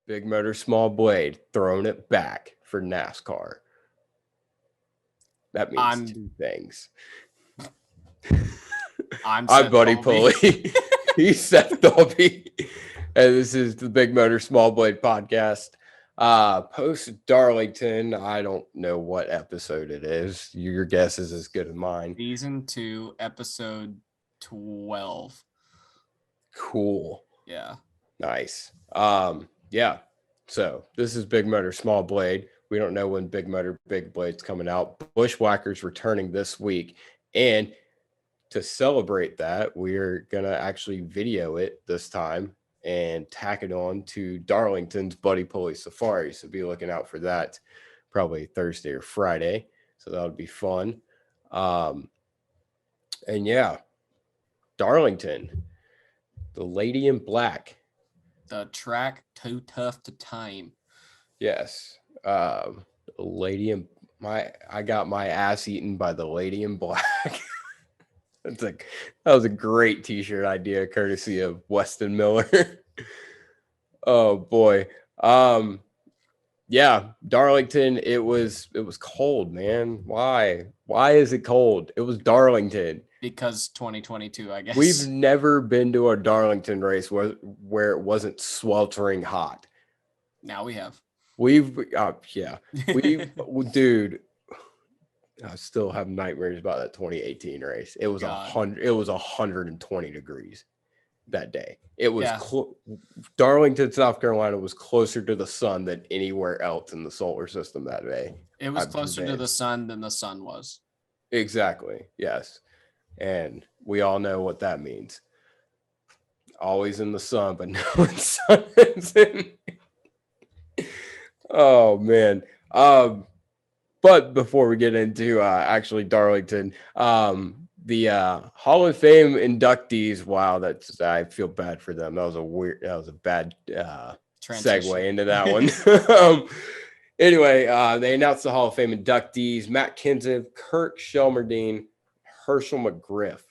Big motor, small blade, throwing it back for NASCAR. That means two things. I'm Buddy Pulley. He's Seth Dolby. And this is the Big Motor Small Blade podcast. Post Darlington. I don't know what episode it is. Your guess is as good as mine. Season 2, episode 12. Cool. Yeah. Nice. Yeah. So this is Big Motor Small Blade. We don't know when Big Motor Big Blade's coming out. Bushwhacker's returning this week. And to celebrate that, we're going to actually video it this time and tack it on to Darlington's Buddy Pulley Safari. So be looking out for that probably Thursday or Friday. So that'll be fun. And yeah, Darlington, the lady in black. The track too tough to tame. Yes. Lady in I got my ass eaten by the lady in black. That was a great t-shirt idea, courtesy of Weston Miller. Oh boy. Yeah, Darlington, it was cold, man. Why is it cold? It was Darlington. Because 2022, I guess. We've never been to a Darlington race where it wasn't sweltering hot. Now we have. Dude, I still have nightmares about that 2018 race. It was 120 degrees that day. It was Darlington, South Carolina was closer to the sun than anywhere else in the solar system that day. It was closer to the sun than the sun was. Exactly. Yes. And we all know what that means. Always in the sun, but no one's sun. Oh man. But before we get into actually Darlington, the Hall of Fame inductees. Wow, I feel bad for them. That was a bad segue into that one. Anyway, they announced the Hall of Fame inductees: Matt Kenseth, Kirk Shelmerdine, Herschel Mcgriff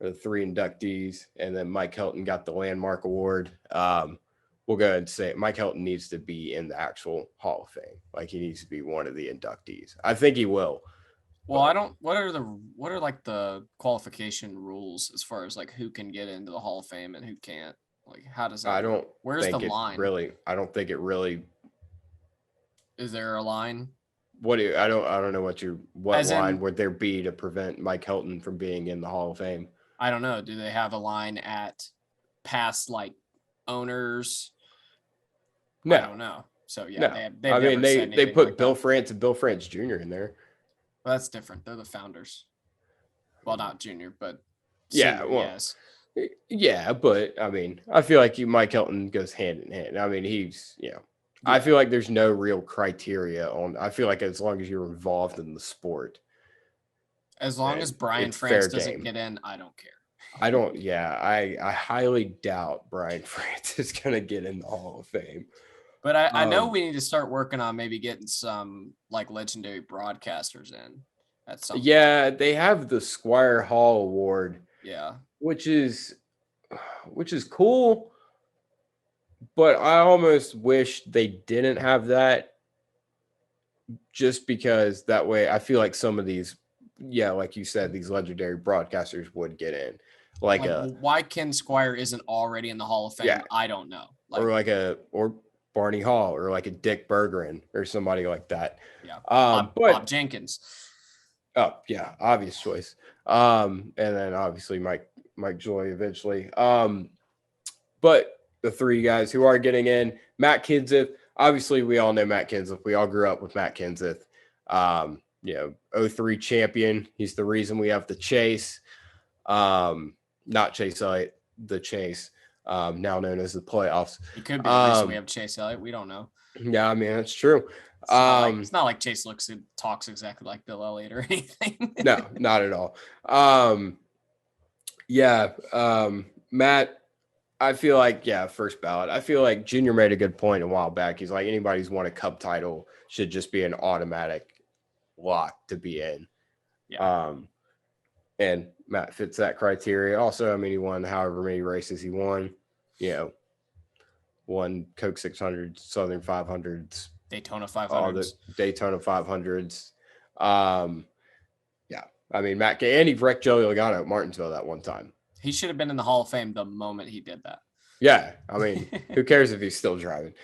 are the three inductees, and then Mike Helton got the landmark award. We'll go ahead and say Mike Helton needs to be in the actual Hall of Fame. Like, he needs to be one of the inductees. I think he will. Well, what are like the qualification rules as far as like who can get into the Hall of Fame and who can't? Like, how does that where's the line? I don't think it really. Is there a line? I don't know what line would there be to prevent Mike Helton from being in the Hall of Fame? I don't know. Do they have a line at past like owners? No. I don't know. So yeah, no. They put like Bill France and Bill France Jr. in there. Well, that's different. They're the founders. Well, not junior, but senior, senior, yes. Yeah, but I mean, I feel like Mike Helton goes hand in hand. I mean, he's I feel like there's no real criteria on. I feel like as long as you're involved in the sport, as long as Brian France doesn't get in, I don't care. I don't. Yeah, I highly doubt Brian France is gonna get in the Hall of Fame. But I know we need to start working on maybe getting some like legendary broadcasters in at some point. They have the Squire Hall Award. Yeah. Which is cool. But I almost wish they didn't have that, just because that way I feel like some of these, like you said, these legendary broadcasters would get in. Like why Ken Squire isn't already in the Hall of Fame? Yeah. I don't know. Or Barney Hall, or like a Dick Bergeron or somebody like that. Yeah. Bob Jenkins. Oh yeah, obvious choice. And then obviously Mike Joy eventually. But the three guys who are getting in: Matt Kenseth. Obviously, we all know Matt Kenseth. We all grew up with Matt Kenseth. 03 champion. He's the reason we have the Chase. Not Chase Elliott, the Chase. Now known as the playoffs. It could be the reason we have Chase Elliott. We don't know. Yeah, I mean, that's true. It's not like Chase talks exactly like Bill Elliott or anything. No, not at all. Matt, I feel like, first ballot. I feel like Junior made a good point a while back. He's like, anybody who's won a cup title should just be an automatic lock to be in. Yeah. And Matt fits that criteria. Also, I mean, he won however many races he won. won Coke 600s, Southern 500s, Daytona 500s, all the Daytona 500s. Yeah, I mean, and he wrecked Joey Logano at Martinsville that one time. He should have been in the Hall of Fame the moment he did that. Yeah, I mean, who cares if he's still driving?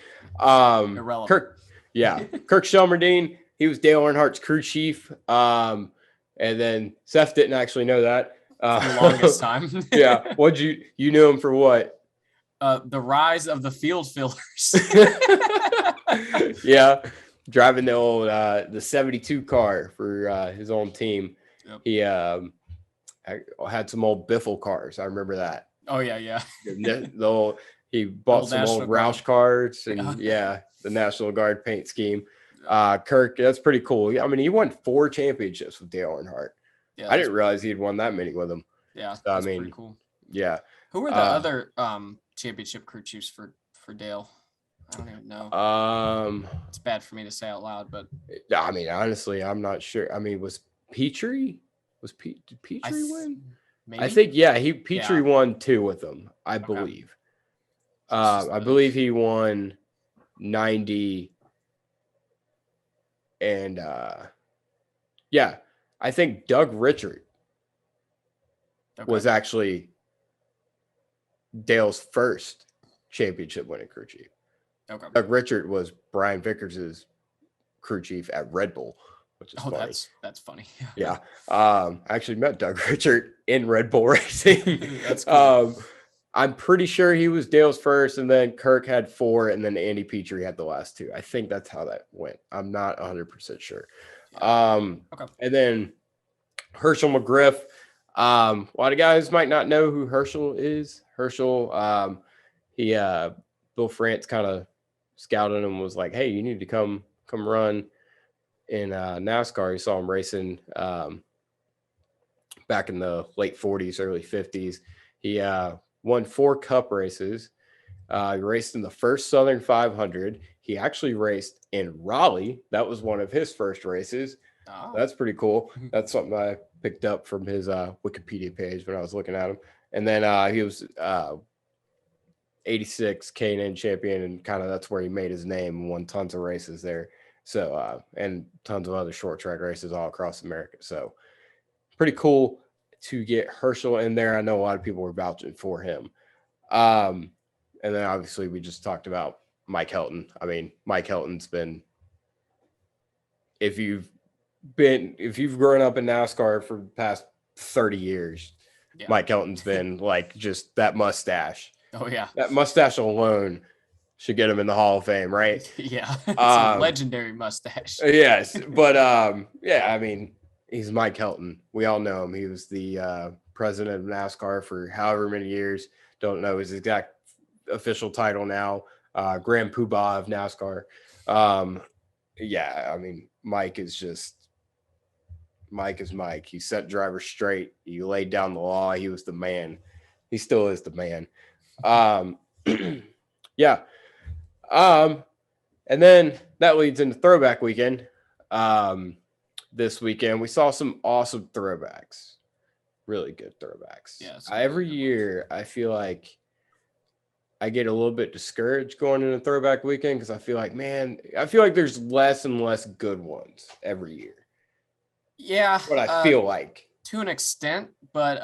Irrelevant. Kirk Shelmerdine, he was Dale Earnhardt's crew chief. And then Seth didn't actually know that. For the longest time. Yeah. You knew him for what? The rise of the field fillers. Yeah. Driving the old the 72 car for his own team. Yep. He had some old Biffle cars. I remember that. Oh yeah. He bought some old Roush cars and the National Guard paint scheme. Kirk, that's pretty cool. I mean, he won 4 championships with Dale Earnhardt. Yeah, I didn't realize he'd won that many with him. Yeah, so, that's pretty cool. Yeah. Who were the other championship crew chiefs for Dale? I don't even know. It's bad for me to say out loud, but I mean, honestly, I'm not sure. I mean, was Petrie? Did Petrie win? Maybe? I think Petrie won 2 with them, I believe. I believe he won 90 and I think Doug Richard was actually Dale's first championship winning crew chief. Okay. Doug Richard was Brian Vickers's crew chief at Red Bull, which is funny. That's funny. Yeah. I actually met Doug Richard in Red Bull racing. That's cool. I'm pretty sure he was Dale's first, and then Kirk had 4, and then Andy Petrie had the last 2. I think that's how that went. I'm not 100% sure. And then Herschel Mcgriff. A lot of guys might not know who Herschel is. Herschel, Bill France kind of scouted him and was like, hey, you need to come run in NASCAR. You saw him racing back in the late 40s, early 50s. He won 4 cup races. He raced in the first Southern 500. He actually raced in Raleigh. That was one of his first races. Oh. That's pretty cool. That's something I picked up from his Wikipedia page when I was looking at him. And then he was 86 K&N champion, and kind of that's where he made his name and won tons of races there. So, and tons of other short track races all across America. So pretty cool to get Herschel in there. I know a lot of people were vouching for him. And then obviously we just talked about Mike Helton. I mean, Mike Helton's been, if you've grown up in NASCAR for the past 30 years, Mike Helton's been like just that mustache. Oh yeah. That mustache alone should get him in the Hall of Fame, right? Yeah. It's a legendary mustache. Yes. But I mean, he's Mike Helton. We all know him. He was the president of NASCAR for however many years. Don't know his exact official title now. Grand Poobah of NASCAR. I mean, Mike is Mike. He set drivers straight. He laid down the law. He was the man. He still is the man. And then that leads into throwback weekend. This weekend we saw some awesome throwbacks, really good throwbacks. Yes. Every year I feel like I get a little bit discouraged going into throwback weekend because I feel like there's less and less good ones every year. Yeah. What I feel like to an extent, but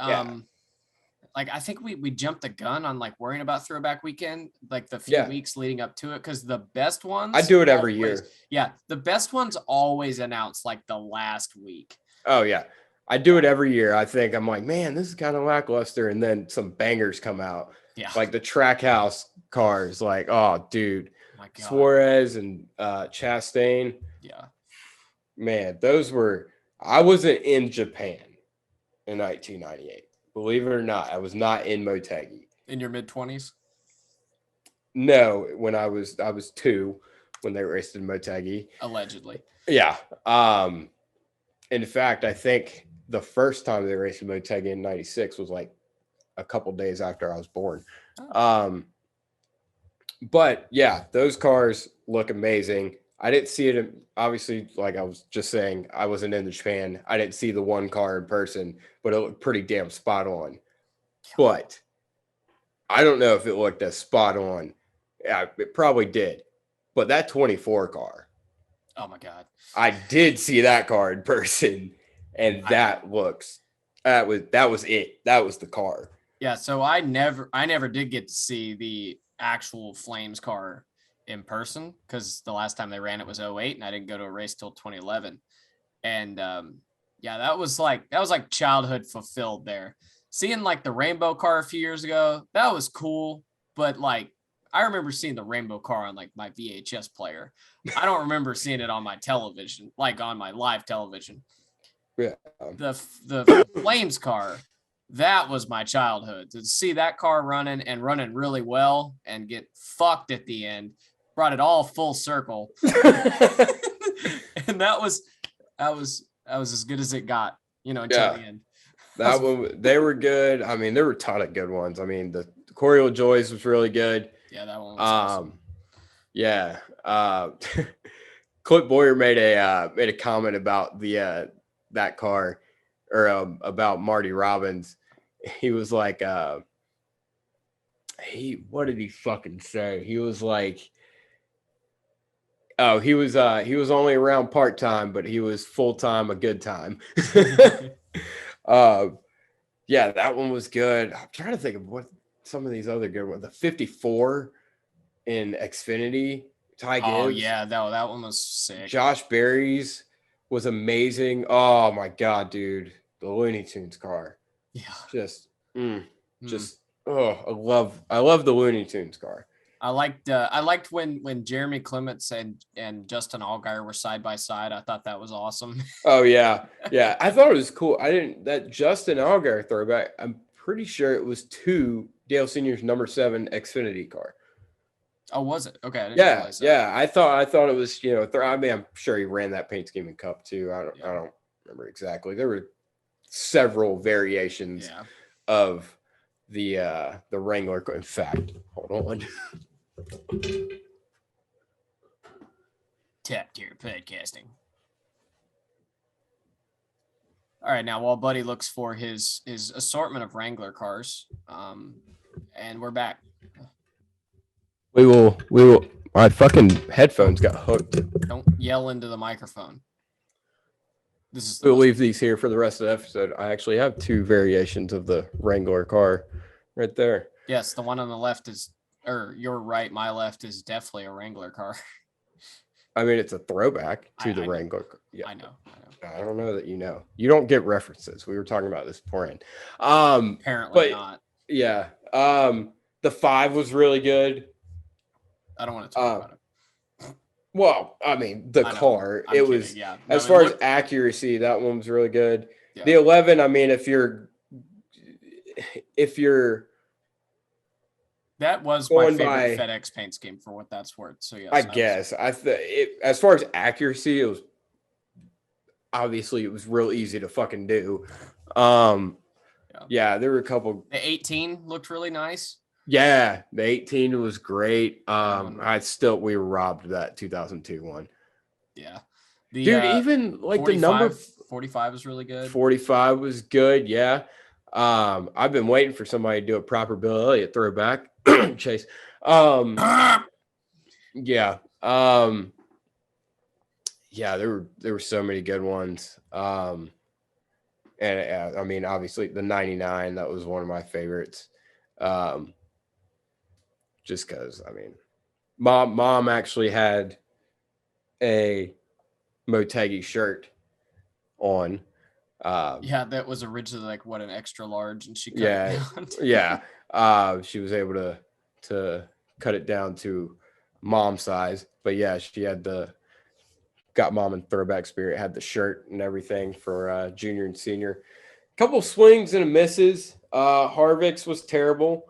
like I think we jumped the gun on like worrying about throwback weekend, like the few weeks leading up to it, because the best ones, I do it every year. Yeah, the best ones always announce like the last week. Oh yeah, I do it every year. I think I'm like, man, this is kind of lackluster, and then some bangers come out. Yeah, like the Trackhouse cars, like, oh dude, my God. Suarez and Chastain. Yeah, man, those were. I wasn't in Japan in 1998. Believe it or not, I was not in Motegi. In your mid-20s? No, when I was 2 when they raced in Motegi. Allegedly. Yeah. In fact, I think the first time they raced in Motegi in 96 was like a couple days after I was born. Oh. But yeah, those cars look amazing. I didn't see it, obviously, like I was just saying, I wasn't in Japan. I didn't see the one car in person, but it looked pretty damn spot on. But I don't know if it looked as spot on Yeah, it probably did. But that 24 car. Oh my God. I did see that car in person, and that was it. That was the car. Yeah, so I never did get to see the actual Flames car in person because the last time they ran it was 08 and I didn't go to a race till 2011. And yeah, that was like childhood fulfilled there. Seeing like the rainbow car a few years ago, that was cool, but like I remember seeing the rainbow car on like my VHS player. I don't remember seeing it on my television, like on my live television. Yeah. The Flames car, that was my childhood. To see that car running really well and get fucked at the end brought it all full circle. And that was as good as it got, until the end. That one, they were good. I mean, there were a ton of good ones. I mean, the Coriolis Joys was really good. Yeah, that one was awesome. Yeah. Clint Boyer made a comment about the that car, or about Marty Robbins. He was like, what did he fucking say? He was like, oh, he was only around part-time, but he was full-time a good time. Yeah, that one was good. I'm trying to think of what some of these other good ones. The 54 in Xfinity. Ty Gibbs. Oh yeah, that one was sick. Josh Berry's was amazing. Oh my God, dude. The Looney Tunes car. Yeah. Just I love the Looney Tunes car. I liked when Jeremy Clements and Justin Allgaier were side by side. I thought that was awesome. Oh yeah. Yeah. I thought it was cool. That Justin Allgaier throwback, I'm pretty sure it was to Dale Sr.'s number 7 Xfinity car. Oh, was it? Okay. I didn't realize that. Yeah. I thought it was, I mean, I'm sure he ran that paint scheme in Cup too. I don't remember exactly. There were several variations of the Wrangler. In fact, hold on. Tap tier podcasting. All right, now while Buddy looks for his assortment of Wrangler cars, and we're back. We will. My fucking headphones got hooked. Don't yell into the microphone. We'll leave these here for the rest of the episode. I actually have 2 variations of the Wrangler car right there. Yes, the one on the left or your right, my left is definitely a Wrangler car. I mean, it's a throwback to the Wrangler. Yeah, I know. I don't know that you know. You don't get references. We were talking about this beforehand. Apparently not. Yeah. The 5 was really good. I don't want to talk about it. Well, I mean, the car. It kidding, was as far as accuracy, that one was really good. Yeah. The 11, I mean, if you're that was my favorite FedEx paint scheme for what that's worth. So yes, I guess as far as accuracy, it was obviously it was real easy to fucking do. Yeah, there were a couple. The 18 looked really nice. Yeah, the 18 was great. We were robbed of that 2002 one. Yeah. Dude, even like 45, the number 45 was really good. 45 was good, yeah. I've been waiting for somebody to do a proper Bill Elliott throwback. Chase. Yeah. Yeah, there were so many good ones. And I mean, obviously the 99, that was one of my favorites. Just because, I mean, mom actually had a Motegi shirt on. That was originally like an extra large, and she cut it down. Yeah. She was able to cut it down to mom size, but yeah, she had got mom in throwback spirit, had the shirt and everything for junior and senior. Couple swings and misses. Harvick's was terrible.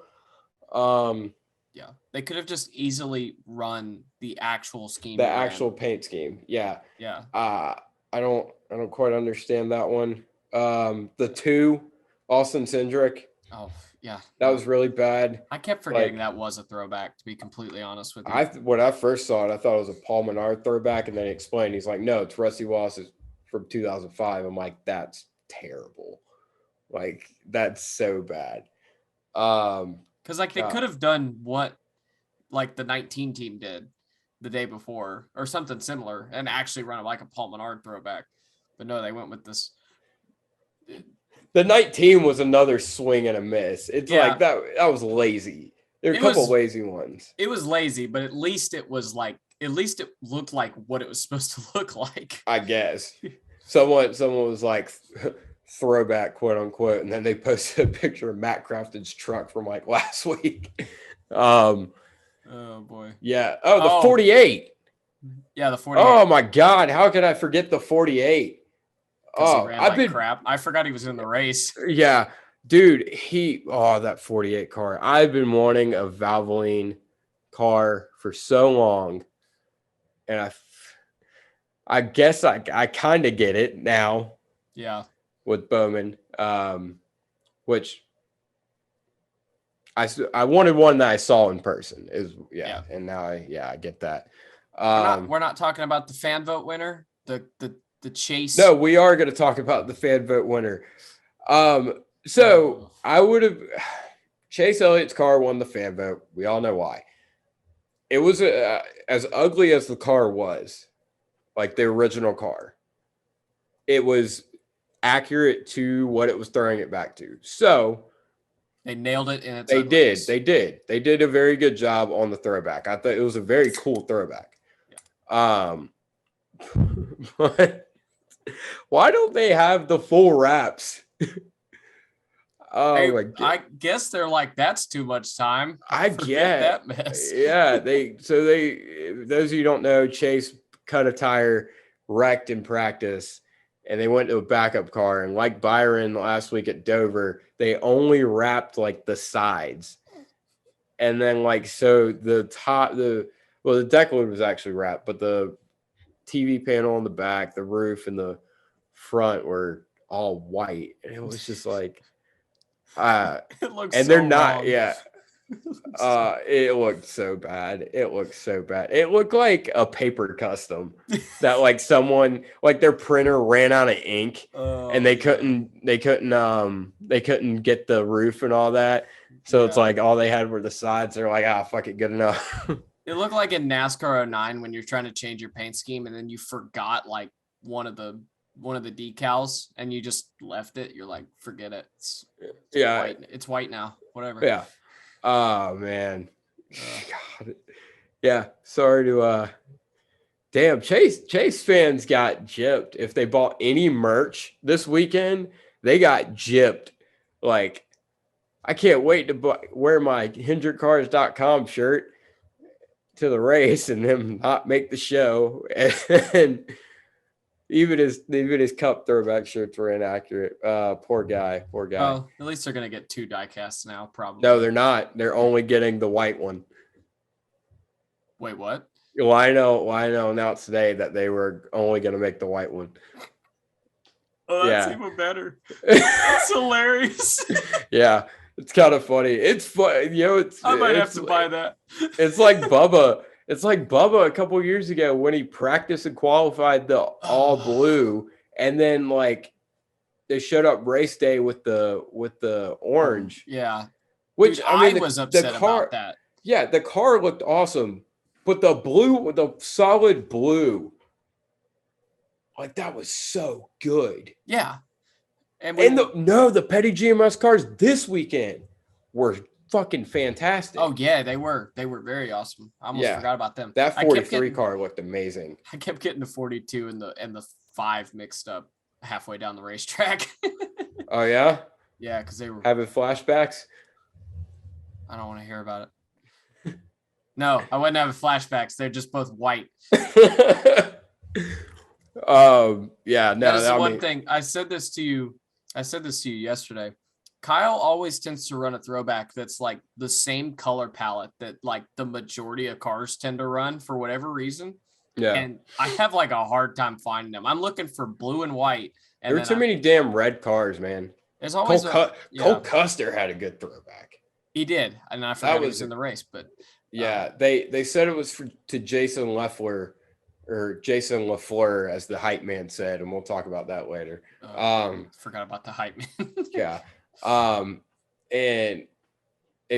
Yeah, they could have just easily run the actual scheme. The actual paint scheme. Yeah. Yeah. I don't quite understand that one. The 2, Austin Cindric. Oh, yeah. That was really bad. I kept forgetting that was a throwback, to be completely honest with you. When I first saw it, I thought it was a Paul Menard throwback, and then he explained, he's like, no, it's Rusty Wallace's from 2005. I'm like, that's terrible. Like, that's so bad. Because they could have done what like the 19 team did the day before or something similar, and actually run it like a Paul Menard throwback. But no, they went with this. The 19 was another swing and a miss. It's Yeah. like that was lazy. There are a It couple was- lazy ones. It was lazy, but at least it looked like what it was supposed to look like. I guess. Someone was like throwback, quote unquote, and then they posted a picture of Matt Crafton's truck from like last week. Oh boy. Yeah. Oh, the Oh. 48. Yeah, the 48. Oh my God. How could I forget the 48? Oh, he ran like crap. I forgot he was in the race. Yeah, dude, that 48 car. I've been wanting a Valvoline car for so long. And I guess I kind of get it now. Yeah. With Bowman, which I wanted one that I saw in person and now I get that. We're not talking about the fan vote winner, the Chase. No, we are going to talk about the fan vote winner. So I would have Chase Elliott's car won the fan vote. We all know why. It was as ugly as the car was, like the original car. It was accurate to what it was throwing it back to. So they nailed it in its They ugliness. did. They did a very good job on the throwback. I thought it was a very cool throwback. Yeah. But why don't they have the full wraps? My God. I guess they're like, that's too much time. I get that mess. Yeah, those of you who don't know, Chase cut a tire, wrecked in practice, and they went to a backup car. And like Byron last week at Dover, they only wrapped like the sides. And then the deck lid was actually wrapped, but the TV panel on the back, the roof, and the front were all white. And it was just like, it looks and so they're not, wrong. yeah. It looked so bad. It looked like a paper custom that like someone like their printer ran out of ink and they couldn't get the roof and all that. So it's like all they had were the sides. They're like, fuck it, good enough. It looked like in NASCAR 09 when you're trying to change your paint scheme and then you forgot like one of the decals and you just left it. You're like, forget it. It's white. It's white now. Whatever. Yeah. Oh man. God. Yeah. Sorry to damn, Chase fans got gypped. If they bought any merch this weekend, they got gypped. Like, I can't wait to wear my HendrickCars.com shirt to the race and them not make the show. And even his cup throwback shirts were inaccurate. Poor guy. Oh, at least they're gonna get 2 die casts now, probably. No, they're not. They're only getting the white one. Wait, what? Well, I know announced today that they were only going to make the white one. Oh, that's even better. That's hilarious. Yeah, it's kind of funny. It's fun, I might have to buy that. It's like Bubba. It's like Bubba a couple years ago when he practiced and qualified the all blue, and then like they showed up race day with the orange. Yeah, which dude, I mean, was upset about that. Yeah, the car looked awesome, but the blue, the solid blue, like that was so good. Yeah, and the Petty GMS cars this weekend were fucking fantastic. Oh yeah, they were very awesome. I almost forgot about them. That 43 car looked amazing. I kept getting the 42 and the 5 mixed up halfway down the racetrack. Oh yeah? Yeah, because they were having flashbacks. I don't want to hear about it. No, I wasn't having flashbacks. They're just both white. Yeah, no. That's the one thing. I said this to you yesterday. Kyle always tends to run a throwback that's like the same color palette that like the majority of cars tend to run for whatever reason. Yeah. And I have like a hard time finding them. I'm looking for blue and white. And there are too many damn red cars, man. There's always Cole Custer had a good throwback. He did. And I forgot he was in the race, but yeah, they said it was to Jason Leffler or Jason LaFleur, as the hype man said, and we'll talk about that later. Forgot about the hype man. Yeah. And they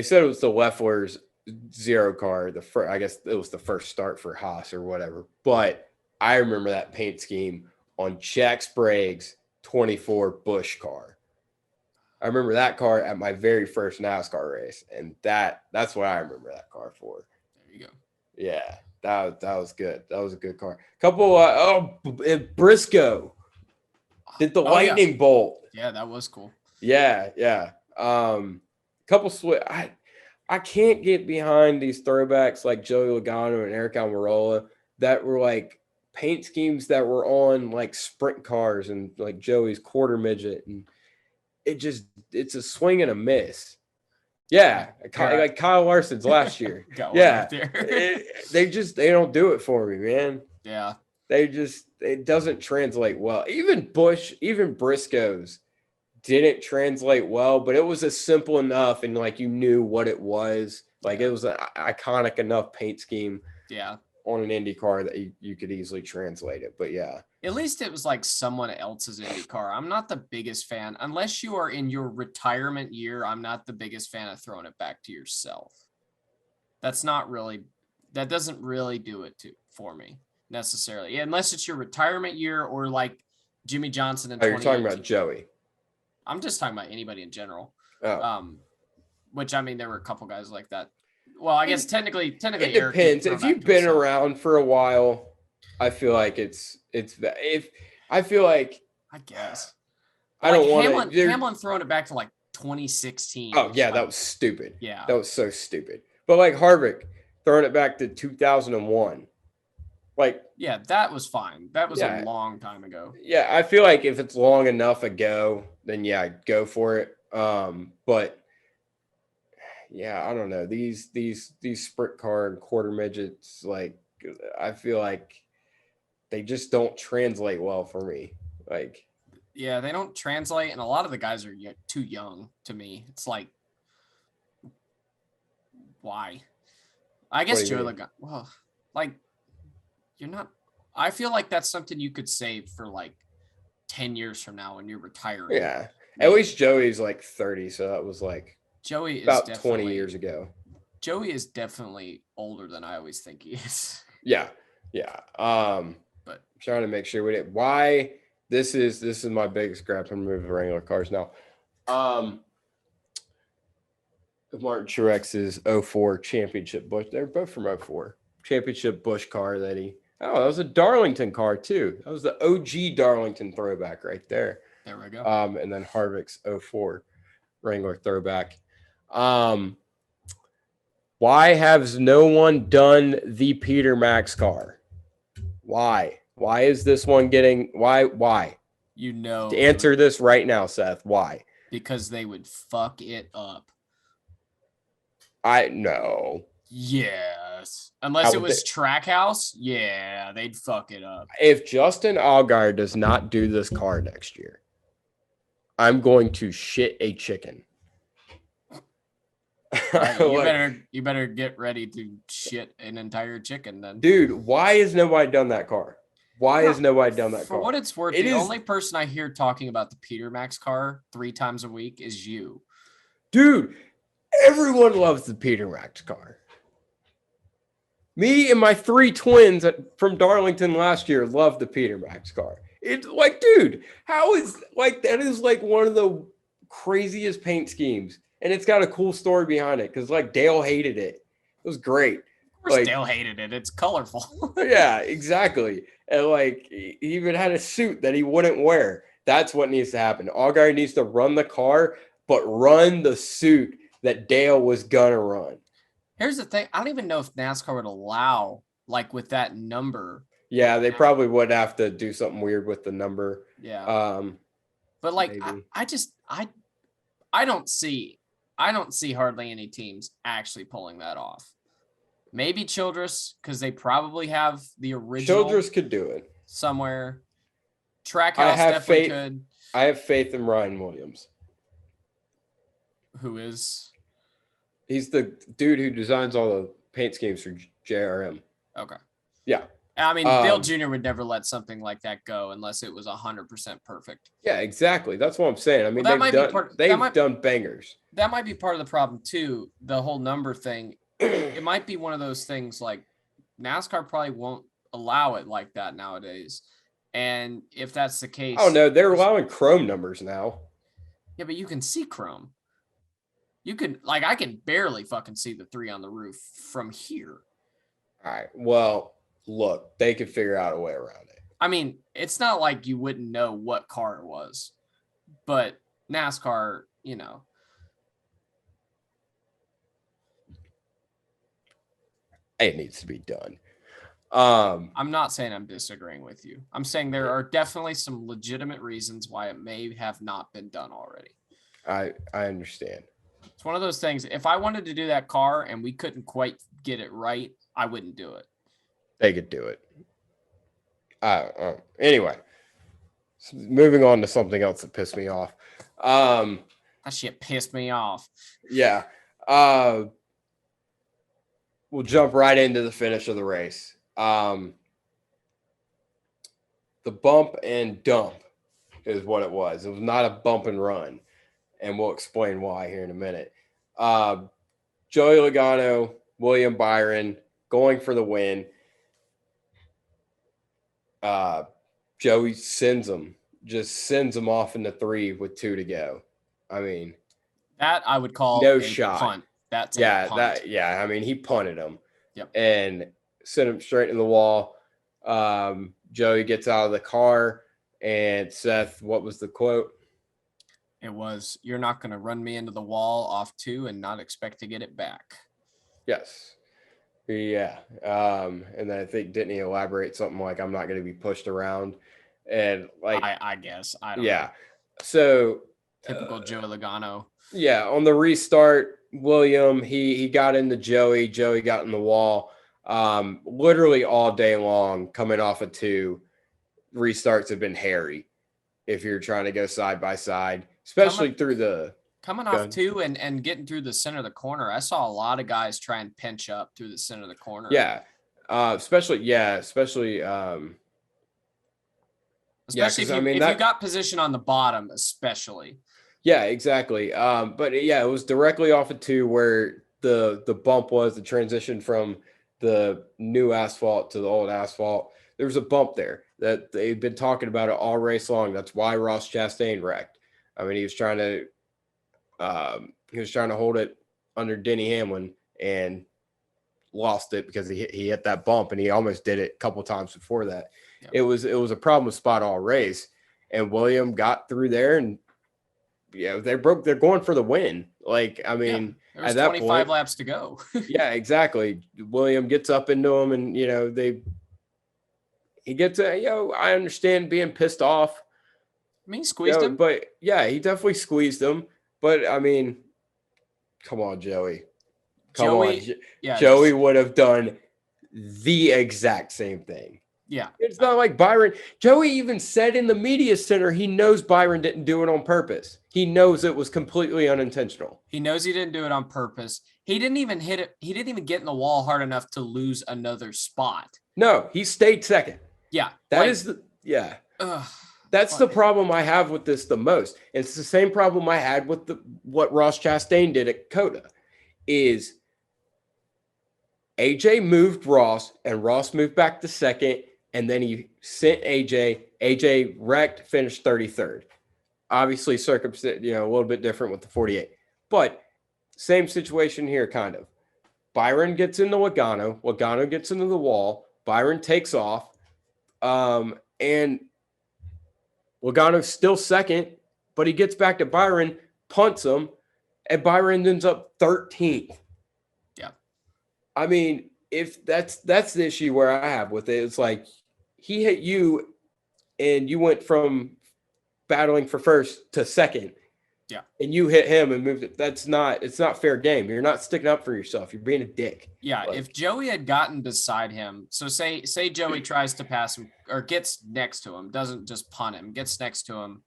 said it was the Leffler's zero car. I guess it was the first start for Haas or whatever. But I remember that paint scheme on Jack Sprague's 24 Busch car. I remember that car at my very first NASCAR race, and that's what I remember that car for. There you go. Yeah, that was good. That was a good car. Couple Briscoe did the lightning bolt. Yeah, that was cool. Yeah. Couple I can't get behind these throwbacks like Joey Logano and Eric Almirola that were like paint schemes that were on like sprint cars and like Joey's quarter midget, and it's a swing and a miss. Yeah, like Kyle Larson's last year. Yeah, they don't do it for me, man. Yeah, it doesn't translate well. Even Busch, even Briscoe's didn't translate well, but it was a simple enough, and like you knew what it was. Like it was an iconic enough paint scheme. Yeah. On an Indy car that you could easily translate it. But yeah. At least it was like someone else's Indy car. I'm not the biggest fan. Unless you are in your retirement year, I'm not the biggest fan of throwing it back to yourself. That doesn't really do it for me necessarily. Yeah, unless it's your retirement year or like Jimmy Johnson in 2018. You're talking about Joey. I'm just talking about anybody in general. Oh. Which I mean, there were a couple guys like that. Well, I guess technically it depends. If you've been around for a while, I feel like I guess I don't want Hamlin throwing it back to like 2016. Oh yeah, that was stupid. Yeah, that was so stupid. But like Harvick throwing it back to 2001, like yeah, that was fine. That was a long time ago. Yeah, I feel like if it's long enough ago, then yeah, go for it. But yeah, I don't know. These sprint car and quarter midgets, like I feel like they just don't translate well for me. Like, yeah, they don't translate, and a lot of the guys are too young to me. It's like, why? I guess Joe Logano. Well, like, you're not. I feel like that's something you could save for like 10 years from now when you're retiring. Yeah, at least Joey's like 30, so that was like. Joey is about 20 years ago. Joey is definitely older than I always think he is. Yeah. But trying to make sure we didn't. Why this is my biggest grab. I'm moving regular cars now. Martin Truex's 04 championship Busch. They're both from 04 championship Busch car that was a Darlington car too. That was the OG Darlington throwback right there. There we go. And then Harvick's 04 Wrangler throwback. Why has no one done the Peter Max car? Why is this one getting why? To answer this right now, Seth. Why? Because they would fuck it up. I know. Yes. Unless it was Trackhouse, yeah, they'd fuck it up. If Justin Allgaier does not do this car next year, I'm going to shit a chicken. You better get ready to shit an entire chicken then. Dude, why has nobody done that car? For what it's worth, the only person I hear talking about the Peter Max car 3 times a week is you. Dude, everyone loves the Peter Max car. Me and my 3 twins from Darlington last year loved the Peter Max car. It's like, dude, how is like that is like one of the craziest paint schemes. And it's got a cool story behind it because like Dale hated it. It was great. Of course, Dale hated it. It's colorful. Yeah, exactly. And like he even had a suit that he wouldn't wear. That's what needs to happen. Allgaier needs to run the car, but run the suit that Dale was gonna run. Here's the thing. I don't even know if NASCAR would allow like with that number. Yeah, they probably would have to do something weird with the number. Yeah. But like I don't see hardly any teams actually pulling that off. Maybe Childress, because they probably have the original. Childress could do it somewhere. Trackhouse definitely could. I have faith in Ryan Williams. Who is? He's the dude who designs all the paint schemes for JRM. Okay. Yeah. I mean, Dale Jr. would never let something like that go unless it was 100% perfect. Yeah, exactly. That's what I'm saying. I mean, they've done bangers. That might be part of the problem too. The whole number thing. it might be one of those things like NASCAR probably won't allow it like that nowadays. And if that's the case, Oh no, they're allowing chrome numbers now. yeah, but you can see chrome. You can I can barely fucking see the 3 on the roof from here. All right. Well, look, they could figure out a way around it. I mean, it's not like you wouldn't know what car it was, but NASCAR, It needs to be done. I'm not saying I'm disagreeing with you. I'm saying there are definitely some legitimate reasons why it may have not been done already. I understand. It's one of those things. If I wanted to do that car and we couldn't quite get it right, I wouldn't do it. They could do it. Anyway, moving on to something else that pissed me off. That shit pissed me off. Yeah. We'll jump right into the finish of the race. The bump and dump is what it was. It was not a bump and run. And we'll explain why here in a minute. Joey Logano, William Byron going for the win. Joey sends him off into 3 with 2 to go. I mean, that I would call no a shot. Punt. That's yeah, a punt. I mean, he punted him. Yep. And sent him straight in the wall. Joey gets out of the car, and Seth, what was the quote? It was, "You're not going to run me into the wall off 2 and not expect to get it back." Yes. Yeah. And then I think, didn't he elaborate something like, "I'm not going to be pushed around"? And like, I guess. I don't know. So typical Joey Logano. Yeah. On the restart, William, he got into Joey. Joey got in the wall. Literally all day long, coming off of 2, restarts have been hairy if you're trying to go side by side, especially coming off 2 and getting through the center of the corner. I saw a lot of guys try and pinch up through the center of the corner. Yeah. Especially if you got position on the bottom, especially. Yeah, exactly. But yeah, it was directly off of 2 where the bump was the transition from the new asphalt to the old asphalt. There was a bump there that they've been talking about it all race long. That's why Ross Chastain wrecked. I mean, he was trying to hold it under Denny Hamlin and lost it because he hit that bump, and he almost did it a couple times before that. Yeah. It was a problem with spot all race, and William got through there, and they're going for the win. Like, I mean, there was 25 laps to go. Yeah, exactly. William gets up into him, and he gets I understand being pissed off. I mean, he squeezed him, but yeah, he definitely squeezed him. But I mean, come on, Joey. Joey would have done the exact same thing. Yeah. It's not like Byron. Joey even said in the media center he knows Byron didn't do it on purpose. He knows it was completely unintentional. He knows he didn't do it on purpose. He didn't even hit it. He didn't even get in the wall hard enough to lose another spot. No, he stayed second. Yeah. That's the problem I have with this the most. It's the same problem I had with what Ross Chastain did at Coda. Is AJ moved Ross, and Ross moved back to second, and then he sent AJ. AJ wrecked, finished 33rd. Obviously, circumstance, a little bit different with the 48. But same situation here, kind of. Byron gets into Logano. Logano gets into the wall. Byron takes off. And Logano's still second, but he gets back to Byron, punts him, and Byron ends up 13th. Yeah. I mean, if that's the issue where I have with it. It's like he hit you and you went from battling for first to second. Yeah. And you hit him and moved it. It's not fair game. You're not sticking up for yourself. You're being a dick. Yeah. If Joey had gotten beside him, so say Joey tries to pass him or gets next to him, doesn't just punt him, gets next to him,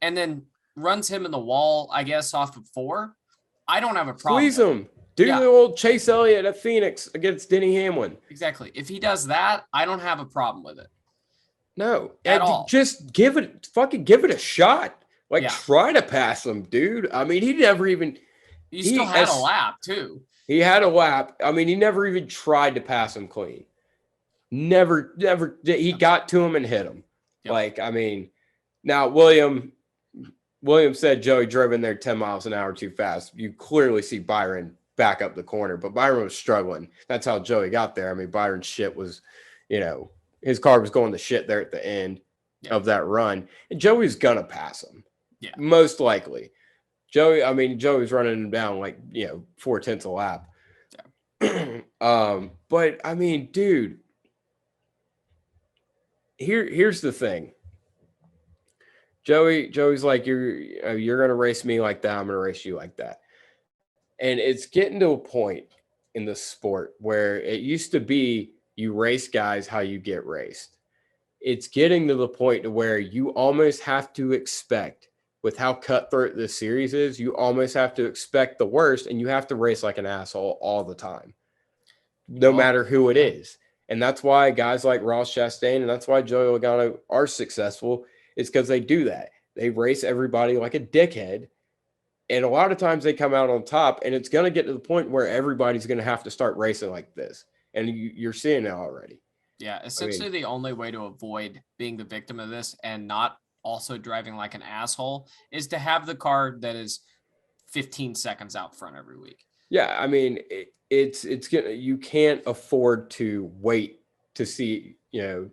and then runs him in the wall, I guess, off of 4, I don't have a problem. Squeeze him. Do the old Chase Elliott at Phoenix against Denny Hamlin. Exactly. If he does that, I don't have a problem with it. No. At all. Just give it a shot. Try to pass him, dude. I mean, he never even... He still had a lap, too. He had a lap. I mean, he never even tried to pass him clean. Never. He got to him and hit him. Yep. Like, I mean, now William said Joey drove in there 10 miles an hour too fast. You clearly see Byron back up the corner, but Byron was struggling. That's how Joey got there. I mean, Byron's shit was, his car was going to shit there at the end of that run. And Joey's going to pass him. Yeah. Most likely. Joey's running him down like, 4/10 a lap. Yeah. But I mean, dude, here's the thing. Joey's like, you're gonna race me like that, I'm gonna race you like that. And it's getting to a point in the sport where it used to be you race guys how you get raced. It's getting to the point to where you almost have to expect, with how cutthroat this series is, you almost have to expect the worst, and you have to race like an asshole all the time, no matter who it is. And that's why guys like Ross Chastain and that's why Joey Logano are successful. It's because they do that. They race everybody like a dickhead. And a lot of times they come out on top, and it's going to get to the point where everybody's going to have to start racing like this. And you're seeing it already. Yeah, essentially the only way to avoid being the victim of this and not also driving like an asshole is to have the car that is 15 seconds out front every week. Yeah, I mean, it's you can't afford to wait to see, you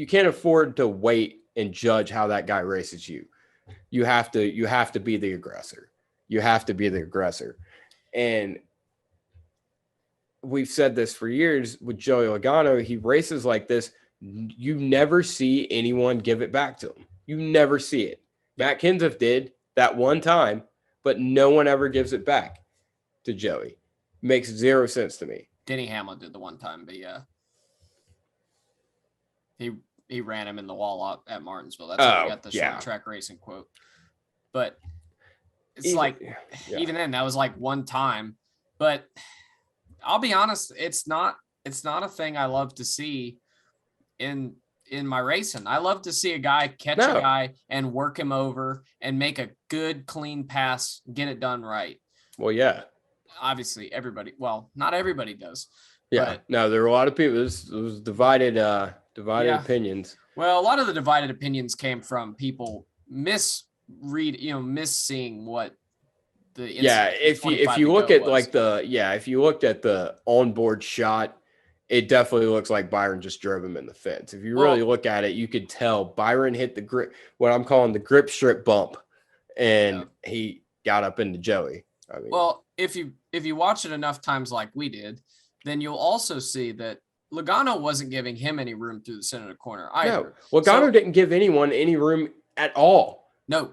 can't afford to wait and judge how that guy races you. You have to be the aggressor. You have to be the aggressor. And we've said this for years with Joey Logano. He races like this. You never see anyone give it back to him. You never see it. Matt Kenseth did that one time, but no one ever gives it back to Joey. Makes zero sense to me. Denny Hamlin did the one time, but yeah. He ran him in the wall at Martinsville. That's how we got the short track racing quote. But it's even then, that was like one time. But I'll be honest, it's not a thing I love to see in my racing. I love to see a guy catch a guy and work him over and make a good, clean pass, get it done right. Well, yeah. Obviously, not everybody does. Yeah. But, no, there are a lot of people. It was divided opinions. Well, a lot of the divided opinions came from people misseeing what the if you look at if you looked at the onboard shot, it definitely looks like Byron just drove him in the fence. If you really look at it, you could tell Byron hit the grip, what I'm calling the grip strip bump, and he got up into Joey. I mean, well, if you watch it enough times like we did, then you'll also see that Logano wasn't giving him any room through the center of the corner either. No, Logano didn't give anyone any room at all. No,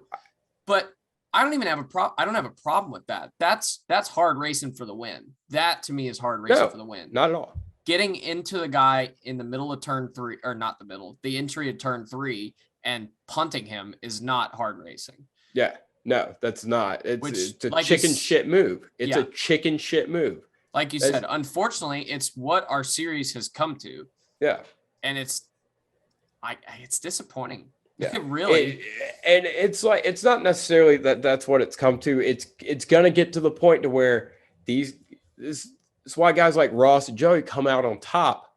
but I don't even have a problem. I don't have a problem with that. That's hard racing for the win. That to me is hard racing for the win. Not at all. Getting into the guy in the middle of turn 3, or not the middle, the entry of turn 3 and punting him is not hard racing. Yeah, no, that's not. It's a chicken shit move. It's a chicken shit move. Like you said, unfortunately, it's what our series has come to. Yeah. And it's disappointing. Yeah. Really. And it's like, it's not necessarily that's what it's come to. It's going to get to the point to where this is why guys like Ross and Joey come out on top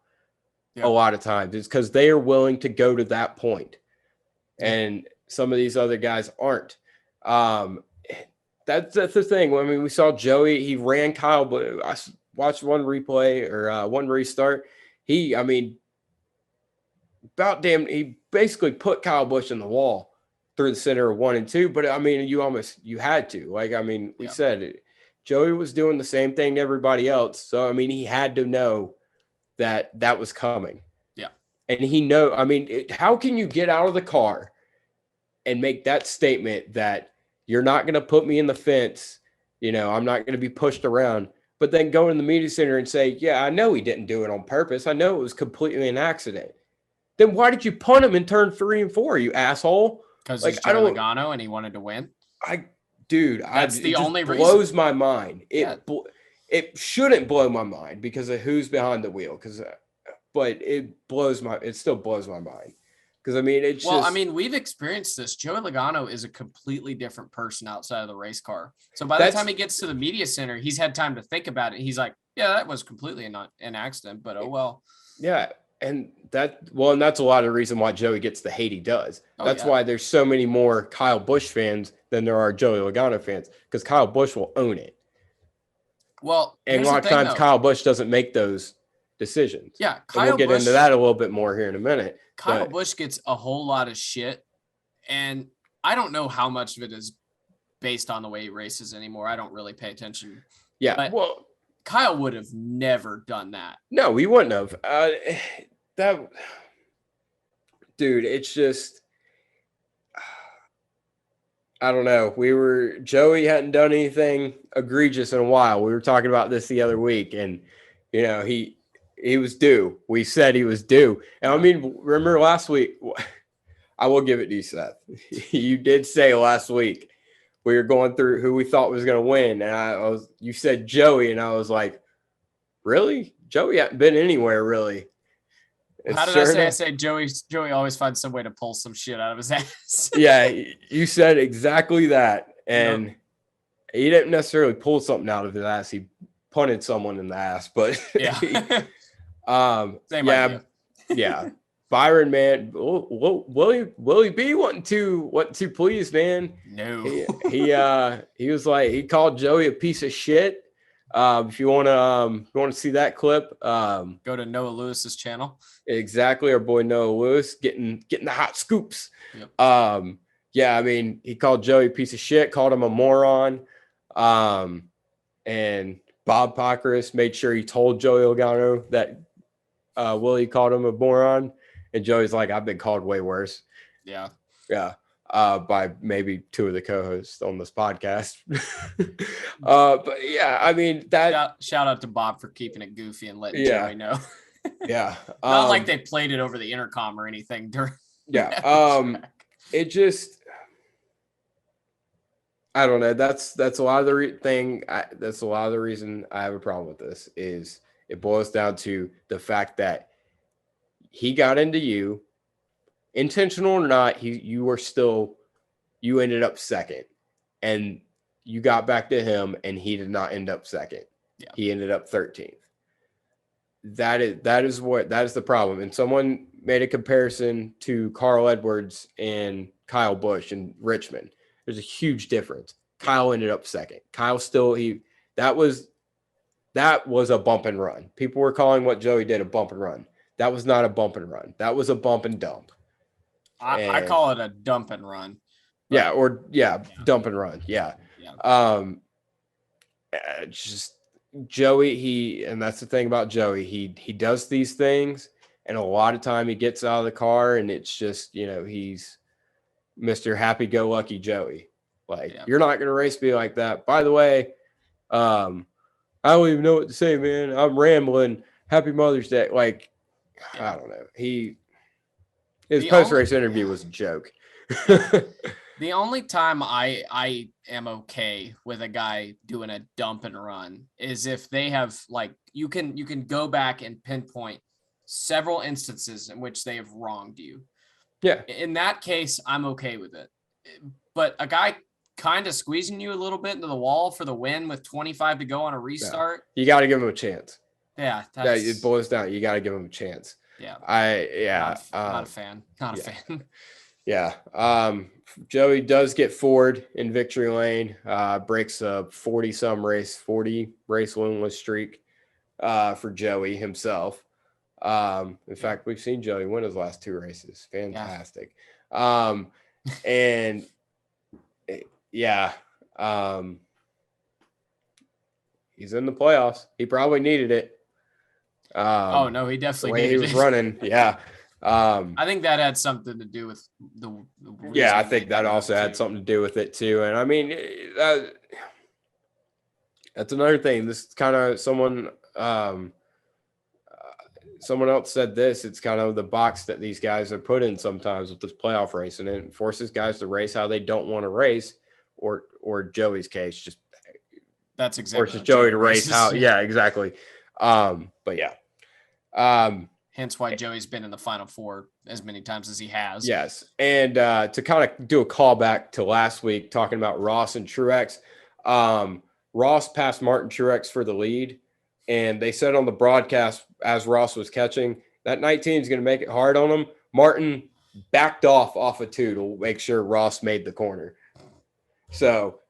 a lot of times. It's because they are willing to go to that point. And some of these other guys aren't. That's the thing. I mean, we saw Joey, he ran Kyle, but I watched one replay or one restart. He basically put Kyle Busch in the wall through the center of 1 and 2. But I mean, you had to. Like, I mean, we said it. Joey was doing the same thing to everybody else. So, I mean, he had to know that was coming. Yeah. And how can you get out of the car and make that statement that you're not going to put me in the fence, I'm not going to be pushed around, but then go in the media center and say, yeah, I know he didn't do it on purpose. I know it was completely an accident. Then why did you punt him in turn 3 and 4, you asshole? Because he's Joey Logano and he wanted to win. That's the only reason. It blows my mind. It shouldn't blow my mind because of who's behind the wheel. But it still blows my mind Because I mean, it's Well, just I mean, we've experienced this. Joey Logano is a completely different person outside of the race car. So by the That's- time he gets to the media center, he's had time to think about it. He's like, yeah, that was completely not an accident, but oh well. yeah. And that's a lot of the reason why Joey gets the hate he does. Oh, That's yeah. why there's so many more Kyle Busch fans than there are Joey Logano fans, because Kyle Busch will own it. Well, And a here's lot the of thing, times though. Kyle Busch doesn't make those decisions. Yeah, And Kyle we'll get Busch, into that a little bit more here in a minute. Kyle but Busch gets a whole lot of shit, and I don't know how much of it is based on the way he races anymore. I don't really pay attention. yeah, But well, Kyle would have never done that. no, we wouldn't have. That dude, it's just I don't know. Joey hadn't done anything egregious in a while. We were talking about this the other week, and he was due. We said he was due. And I mean, remember last week? I will give it to you, Seth. You did say last week we were going through who we thought was going to win, and you said Joey, and I was like, really? Joey hadn't been anywhere really. How did I say? I said Joey always finds some way to pull some shit out of his ass. Yeah, you said exactly that. And he didn't necessarily pull something out of his ass. He punted someone in the ass, but yeah. Same idea. Yeah. Byron, man, will he be wanting to please, man? No. He was like, he called Joey a piece of shit. If you want to see that clip, go to Noah Lewis's channel. Exactly, our boy Noah Lewis getting the hot scoops. Yep. Yeah, I mean, he called Joey a piece of shit, called him a moron, and Bob Pockrass made sure he told Joey Logano that Willie called him a moron, and Joey's like, I've been called way worse. Yeah. By maybe two of the co-hosts on this podcast. But yeah, I mean, that shout out to Bob for keeping it goofy and letting Joey know. Yeah. Not like they played it over the intercom or anything during. It just, I don't know. That's a lot of the that's a lot of the reason I have a problem with this is it boils down to the fact that he got into you, intentional or not. You ended up second, and you got back to him, and he did not end up second. Yeah. He ended up 13th. That is the problem. And someone made a comparison to Carl Edwards and Kyle Busch in Richmond. There's a huge difference. Kyle ended up second. Kyle that was a bump and run. People were calling what Joey did a bump and run. That was not a bump and run. That was a bump and dump. I call it a dump and run. Dump and run. Yeah. Just Joey, and that's the thing about Joey. He does these things, and a lot of time he gets out of the car, and it's just, he's Mr. Happy-Go-Lucky Joey. You're not going to race me like that. By the way, I don't even know what to say, man. I'm rambling. Happy Mother's Day. I don't know. His post-race interview was a joke. The only time I am okay with a guy doing a dump and run is if they have you can go back and pinpoint several instances in which they have wronged you. Yeah. In that case, I'm okay with it. But a guy kind of squeezing you a little bit into the wall for the win with 25 to go on a restart. You got to give him a chance. Yeah. It boils down. You got to give him a chance. Yeah. Not a fan. Not a fan. Yeah. Joey does get forward in victory lane, breaks a 40 race winless streak for Joey himself. In fact, we've seen Joey win his last two races. Fantastic. Yeah. And he's in the playoffs. He probably needed it. No, he definitely needed it. He was running. Yeah. I think that had something to do with the I think that also had something to do with it too. And I mean, that's another thing. This is kind of someone else said this. It's kind of the box that these guys are put in sometimes with this playoff race, and it forces guys to race how they don't want to race, or Joey's case, just that's exactly forces Joey to race how. Yeah, exactly. But yeah. Hence why Joey's been in the Final Four as many times as he has. Yes. And to kind of do a callback to last week, talking about Ross and Truex, Ross passed Martin Truex for the lead. And they said on the broadcast as Ross was catching, that 19 is going to make it hard on him. Martin backed off of 2 to make sure Ross made the corner. So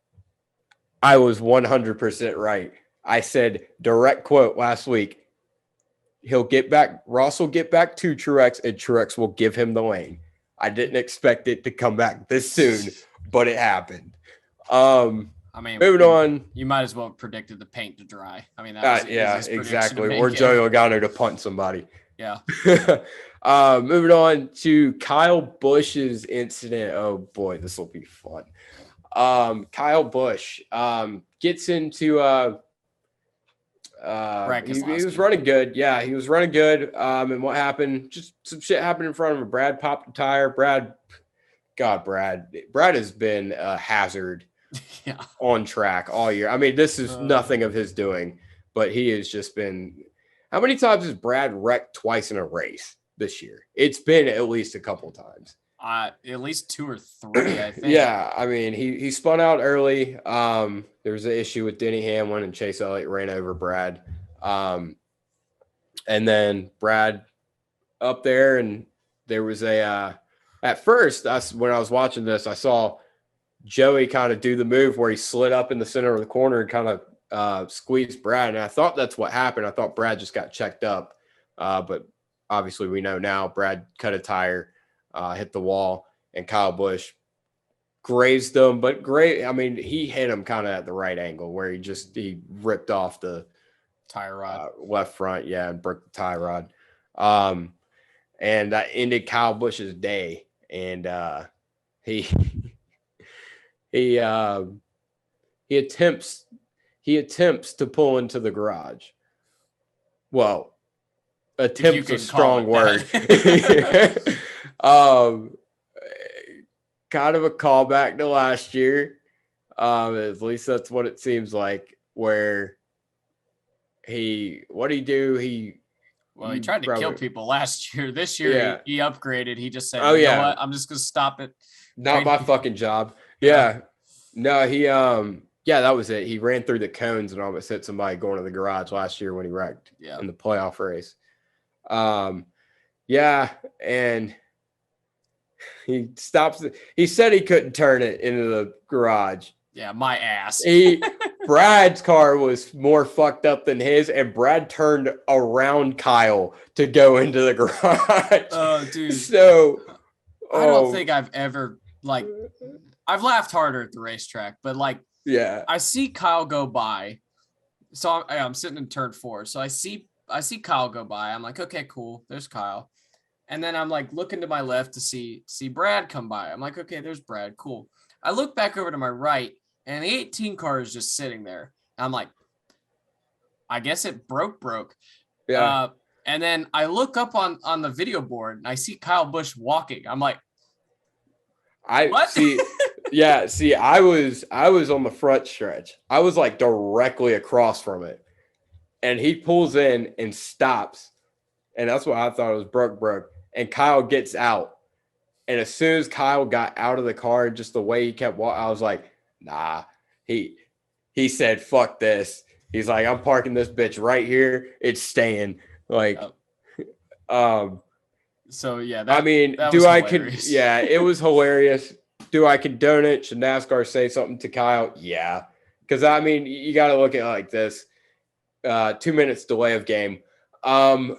I was 100% right. I said, direct quote last week, Ross will get back to Truex, and Truex will give him the lane. I didn't expect it to come back this soon, but it happened. I mean, moving on. You might as well have predicted the paint to dry. I mean, that was yeah, exactly. Or it. Joey Logano to punt somebody. Yeah. Moving on to Kyle Busch's incident. Oh boy, this will be fun. Kyle Busch gets into he was running good. Yeah, he was running good. And what happened? Just some shit happened in front of him. Brad popped a tire. Brad has been a hazard on track all year. I mean, this is nothing of his doing, but he has just been. How many times has Brad wrecked twice in a race this year? It's been at least a couple times. At least 2 or 3, I think. Yeah, I mean, he spun out early. There was an issue with Denny Hamlin, and Chase Elliott ran over Brad. And then Brad up there, and there was at first, when I was watching this, I saw Joey kind of do the move where he slid up in the center of the corner and kind of squeezed Brad. And I thought that's what happened. I thought Brad just got checked up. But obviously we know now Brad cut a tire, hit the wall, and Kyle Busch grazed him. But great. I mean, he hit him kind of at the right angle where he ripped off the tire rod left front. Yeah. And broke the tie rod. And that ended Kyle Busch's day. And he attempts to pull into the garage. Well, attempts a strong word. Kind of a callback to last year. At least that's what it seems like, where what did he do? He tried to kill people last year. This year, he upgraded. He just said, "Oh yeah, know what? I'm just gonna stop it. Not my fucking job." Yeah. No, he that was it. He ran through the cones and almost hit somebody going to the garage last year when he wrecked in the playoff race. And he stops. He said he couldn't turn it into the garage. Yeah, my ass. Brad's car was more fucked up than his, and Brad turned around Kyle to go into the garage. Oh, dude. So I don't think I've ever I've laughed harder at the racetrack, but I see Kyle go by. So I'm sitting in turn 4. So I see Kyle go by. I'm like, okay, cool. There's Kyle. And then I'm looking to my left to see Brad come by. I'm like, okay, there's Brad. Cool. I look back over to my right, and the 18 car is just sitting there. I'm like, I guess it broke. Yeah. And then I look up on the video board, and I see Kyle Busch walking. I'm like, what? See. Yeah, see, I was on the front stretch. I was directly across from it. And he pulls in and stops. And that's what I thought it was broke. And Kyle gets out. And as soon as Kyle got out of the car, just the way he kept walking, I was like, nah. He said, fuck this. He's like, I'm parking this bitch right here. It's staying. So yeah, it was hilarious. Do I condone it? Should NASCAR say something to Kyle? Yeah. Because, I mean, you got to look at it like this. 2 minutes delay of game. Because,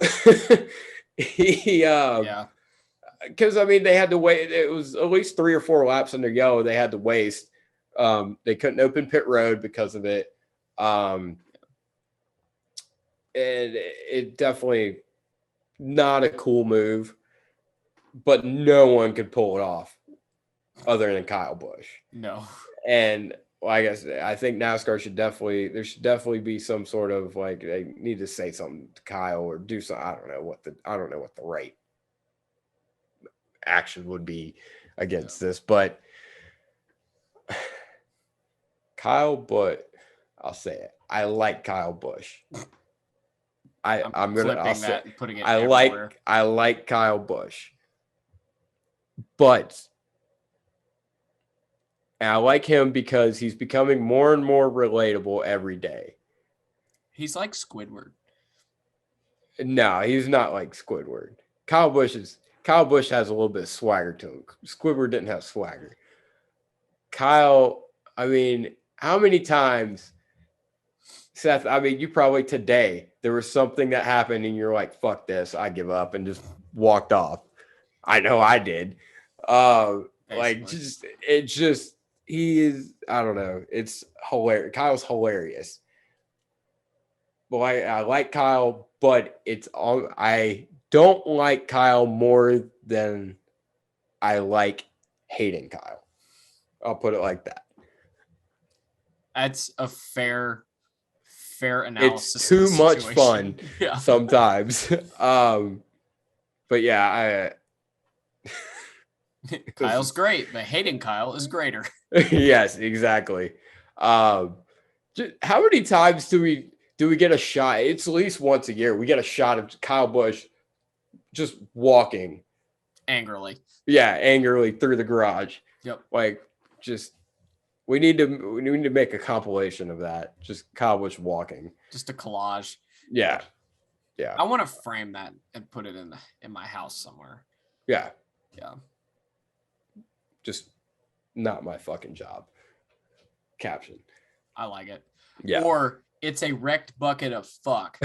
I mean, they had to wait. It was at least 3 or 4 laps under yellow they had to waste. They couldn't open pit road because of it. And it definitely not a cool move. But no one could pull it off other than Kyle Busch. No. And I think NASCAR should definitely be some sort of they need to say something to Kyle or do something. I don't know what the right action would be against this, but Kyle Busch, I'll say it. I like Kyle Busch. I'm clipping that and putting it I everywhere. like Kyle Busch, but I like him because he's becoming more and more relatable every day. He's like Squidward. No, he's not like Squidward. Kyle Busch has a little bit of swagger to him. Squidward didn't have swagger. Kyle, I mean, how many times, Seth, I mean, you probably today, there was something that happened and you're like, fuck this, I give up and just walked off. I know I did. He is, I don't know. It's hilarious. Kyle's hilarious. Well, I like Kyle, but I don't like Kyle more than I like hating Kyle. I'll put it like that. That's a fair analysis. It's too much fun sometimes. But yeah, Kyle's great, but hating Kyle is greater. Yes, exactly. How many times do we get a shot? It's at least once a year. We get a shot of Kyle Busch just walking angrily. Yeah, angrily through the garage. Yep. Like, just we need to make a compilation of that. Just Kyle Busch walking. Just a collage. Yeah. Yeah. I want to frame that and put it in my house somewhere. Yeah. Yeah. Just not my fucking job. Caption. I like it. Yeah. Or it's a wrecked bucket of fuck.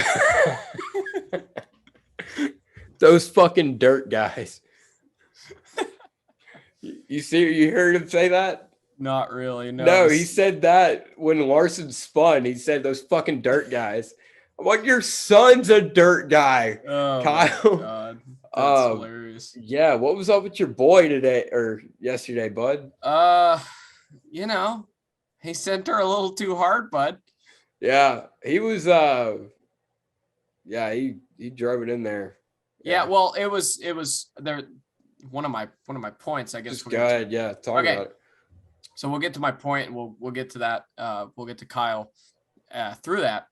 Those fucking dirt guys. You heard him say that? Not really. No, he said that when Larson spun. He said those fucking dirt guys. I'm like, your son's a dirt guy, oh, Kyle. My God. That's hilarious. Yeah, what was up with your boy today or yesterday, bud? He sent her a little too hard, bud. Yeah, he was he drove it in there. Yeah, well, it was there. One of my points, I guess. Just go ahead, talk about it. So we'll get to my point, and we'll get to that. We'll get to Kyle through that.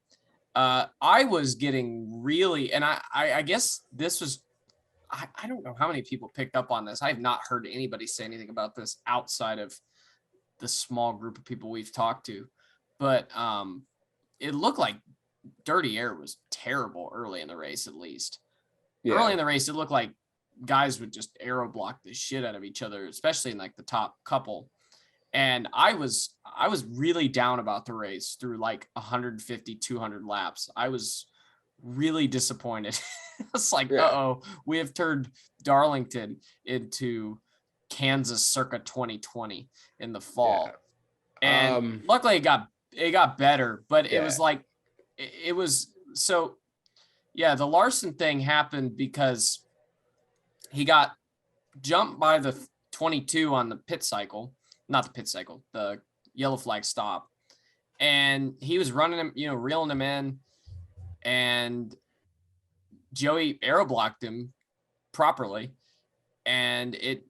I was getting really, and I guess this was, I don't know how many people picked up on this. I have not heard anybody say anything about this outside of the small group of people we've talked to, but it looked like Dirty Air was terrible early in the race, at least. Yeah. Early in the race, it looked like guys would just aero block the shit out of each other, especially in like the top couple. And I was really down about the race through like 150, 200 laps. I was really disappointed. It's like, we have turned Darlington into Kansas circa 2020 in the fall. Yeah. And luckily it got better, but it was like, it was so, the Larson thing happened because he got jumped by the 22 on the pit cycle. Not the pit cycle, the yellow flag stop. And he was running him, reeling him in. And Joey aero blocked him properly. And it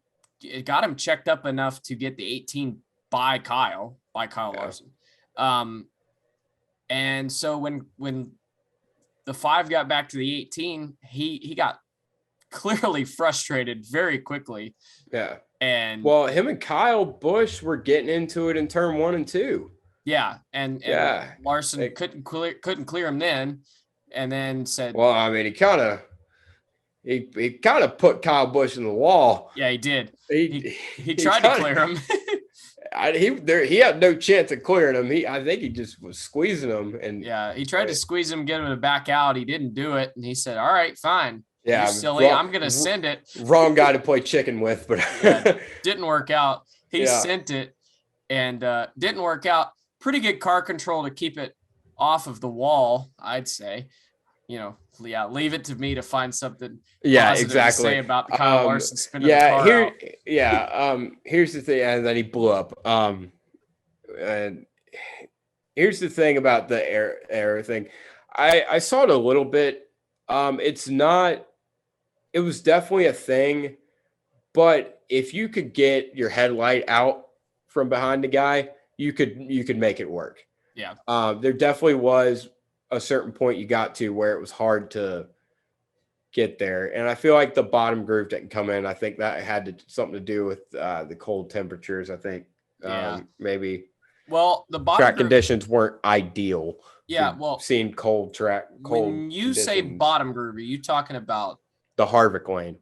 got him checked up enough to get the 18 by Kyle Larson. And so when the 5 got back to the 18, he got clearly frustrated very quickly. Yeah. And him and Kyle Busch were getting into it in turn 1 and 2. Yeah, and Larson couldn't clear him then, and then said, "Well, I mean, he kind of put Kyle Busch in the wall." Yeah, he did. He tried to clear him. He had no chance of clearing him. I think he just was squeezing him, and he tried to squeeze him, get him to back out. He didn't do it, and he said, "All right, fine." Yeah, you're silly. I'm gonna send it. Wrong guy to play chicken with, but didn't work out. He sent it, and didn't work out. Pretty good car control to keep it off of the wall, I'd say. Leave it to me to find something. To say about the Kyle Larson spinning the car out. Here's the thing, and then he blew up. And here's the thing about the air thing. I saw it a little bit. It was definitely a thing, but if you could get your headlight out from behind the guy, you could make it work. Yeah. There definitely was a certain point you got to where it was hard to get there. And I feel like the bottom groove didn't come in. I think that had something to do with the cold temperatures. I think maybe well, the bottom track groove, conditions weren't ideal. yeah, For well, seeing cold when you say conditions. bottom groove, are you talking about The Harvick lane?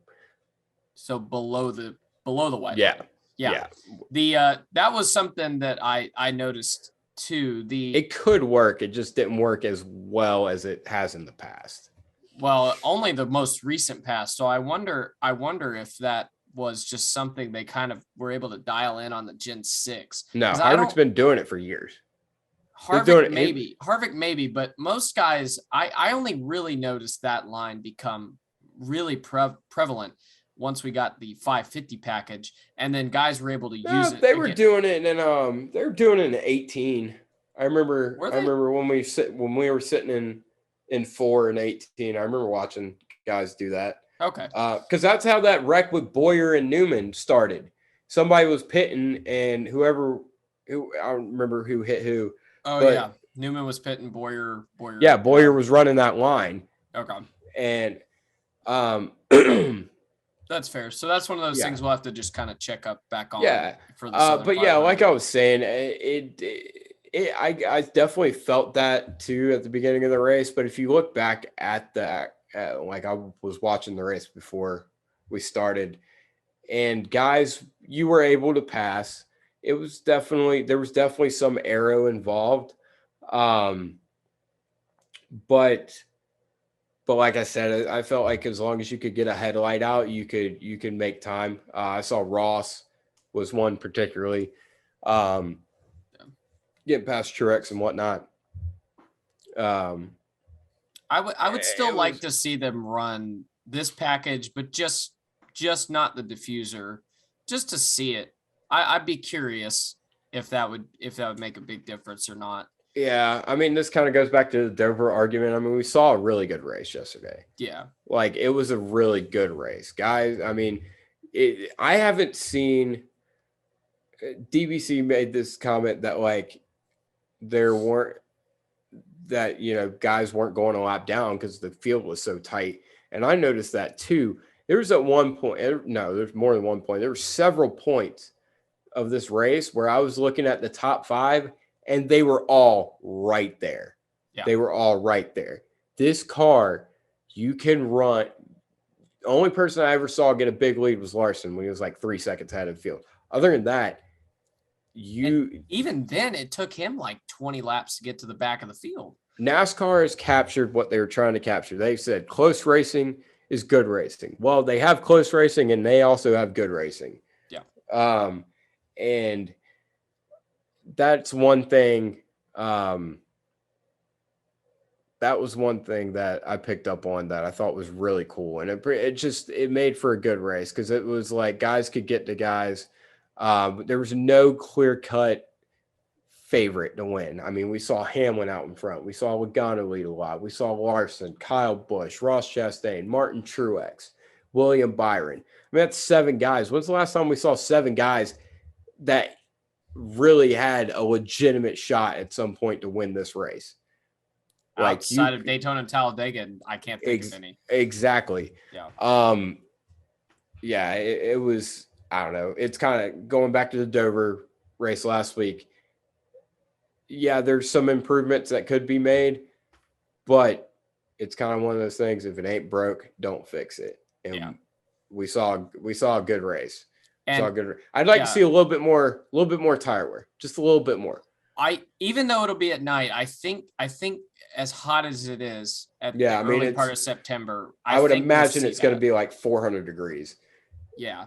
So below the white Yeah. line. Yeah. The that was something that I noticed too. It could work. It just didn't work as well as it has in the past. Well, only the most recent past. So I wonder if that was just something they kind of were able to dial in on the Gen 6. No, Harvick's been doing it for years. Harvick maybe, but most guys, I only really noticed that line become really prevalent once we got the 550 package, and then guys were able to use it. They were doing it, and they were doing it in 18. I remember when we were sitting in 4 and 18. I remember watching guys do that. Okay. Because that's how that wreck with Boyer and Newman started. Somebody was pitting, and I don't remember who hit who. Oh, yeah. Newman was pitting Boyer. Yeah, Boyer was running that line. Okay. And that's fair. So that's one of those things we'll have to just kind of check up back on. Yeah. For the but yeah, like I was saying, I definitely felt that too at the beginning of the race. But if you look back at that, like I was watching the race before we started, and guys, you were able to pass. There was definitely some aero involved. But like I said, I felt like as long as you could get a headlight out, you could make time. I saw Ross was one particularly, getting past Truex and whatnot. I would still like to see them run this package, but just not the diffuser, just to see it. I'd be curious if that would make a big difference or not. Yeah, I mean, this kind of goes back to the Dover argument. I mean, we saw a really good race yesterday. Yeah. Like, it was a really good race. Guys, I mean, I haven't seen DBC made this comment that, like, guys weren't going a lap down because the field was so tight. And I noticed that too. There was at one point, no, there's more than one point. There were several points of this race where I was looking at the top 5 and they were all right there. Yeah. They were all right there. This car, you can run. The only person I ever saw get a big lead was Larson when he was like 3 seconds ahead of the field. Other than that, and even then, it took him like 20 laps to get to the back of the field. NASCAR has captured what they were trying to capture. They said close racing is good racing. Well, they have close racing and they also have good racing. Yeah. And that's one thing. That was one thing that I picked up on that I thought was really cool. And it made for a good race because it was like guys could get to guys. There was no clear-cut favorite to win. I mean, we saw Hamlin out in front. We saw Logano lead a lot. We saw Larson, Kyle Busch, Ross Chastain, Martin Truex, William Byron. I mean, that's 7 guys. When's the last time we saw 7 guys that really had a legitimate shot at some point to win this race? Outside of Daytona and Talladega, I can't think of any. Exactly. Yeah. Yeah, it was, I don't know. It's kind of going back to the Dover race last week. Yeah, there's some improvements that could be made, but it's kind of one of those things. If it ain't broke, don't fix it. And we saw a good race. I'd like to see a little bit more tire wear, just a little bit more. Even though it'll be at night, I think as hot as it is at the early part of September, I would imagine it's going to be like 400 degrees. Yeah.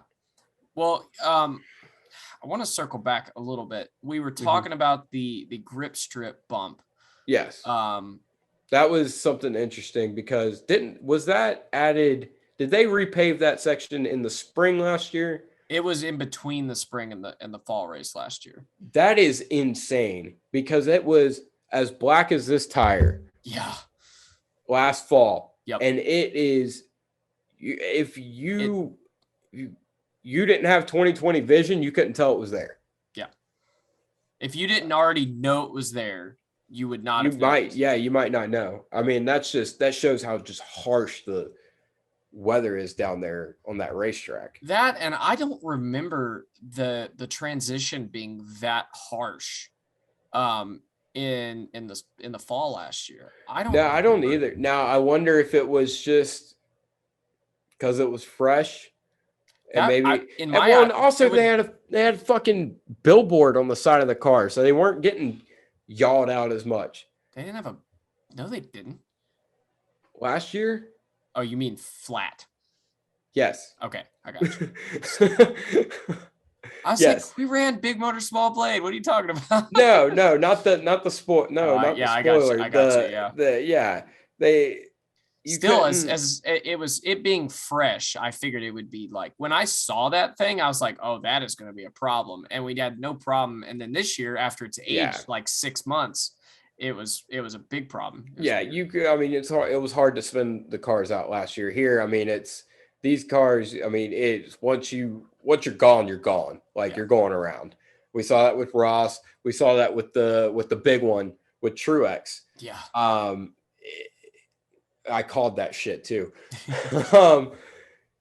Well, I want to circle back a little bit. We were talking about the grip strip bump. Yes. That was something interesting because was that added? Did they repave that section in the spring last year? It was in between the spring and the fall race last year. That is insane because it was as black as this tire. Yeah. Last fall. Yep. And it is, if you didn't have 20/20 vision, you couldn't tell it was there. Yeah. If you didn't already know it was there, you would not You have might, noticed. yeah, you might not know. I mean, that shows how just harsh the weather is down there on that racetrack. That, and I don't remember the transition being that harsh in the fall last year. I don't No, I don't remember. either. Now, I wonder if it was just because it was fresh and That I maybe, in and my well, eye, and also it would they had a fucking billboard on the side of the car, so they weren't getting yawed out as much. they didn't have a no, they didn't. Last year? Oh, you mean flat. Yes. Okay, I got you. I was Yes. like, we ran big motor, small blade. What are you talking about? No, not the spoil. No, not Yeah, the I got you. spoiler. I got you. Yeah. They you Still, couldn't. as it was it being fresh, I figured it would be like when I saw that thing, I was like, oh, that is going to be a problem, and we had no problem. And then this year, after it's Yeah. aged like 6 months, it was a big problem. Yeah, you could. I mean, it's hard. It was hard to spin the cars out last year. Here, I mean, it's these cars. I mean, it's once you're gone, you're gone. Like Yeah. you're going around. We saw that with Ross. We saw that with the big one with Truex. Yeah. I called that shit too.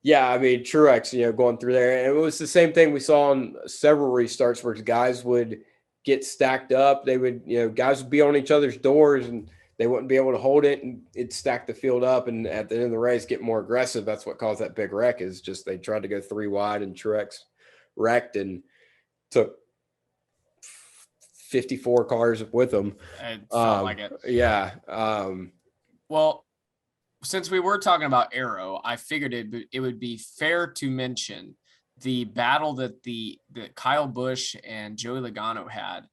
Yeah, I mean Truex, going through there, and it was the same thing we saw on several restarts where guys would get stacked up. They would, guys would be on each other's doors, and they wouldn't be able to hold it, and it'd stack the field up. And at the end of the race, get more aggressive. That's what caused that big wreck. Is just they tried to go 3 wide, and Truex wrecked and took 54 cars with them. It felt like it. Yeah. Well, since we were talking about Arrow, I figured it would be fair to mention the battle that Kyle Busch and Joey Logano had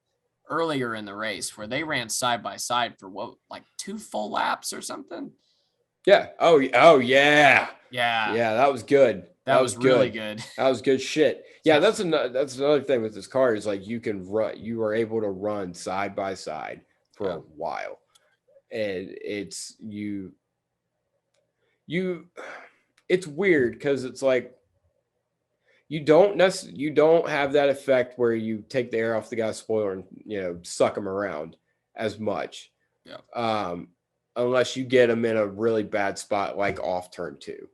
earlier in the race, where they ran side by side for what, like 2 full laps or something. Yeah. Oh yeah. Yeah. Yeah. That was good. That was really good. That was good shit. Yeah. That's another thing with this car is like you can run. You are able to run side by side for a while, and it's it's weird because it's like you don't have that effect where you take the air off the guy's spoiler and suck him around as much. Yeah. Unless you get him in a really bad spot like off turn 2.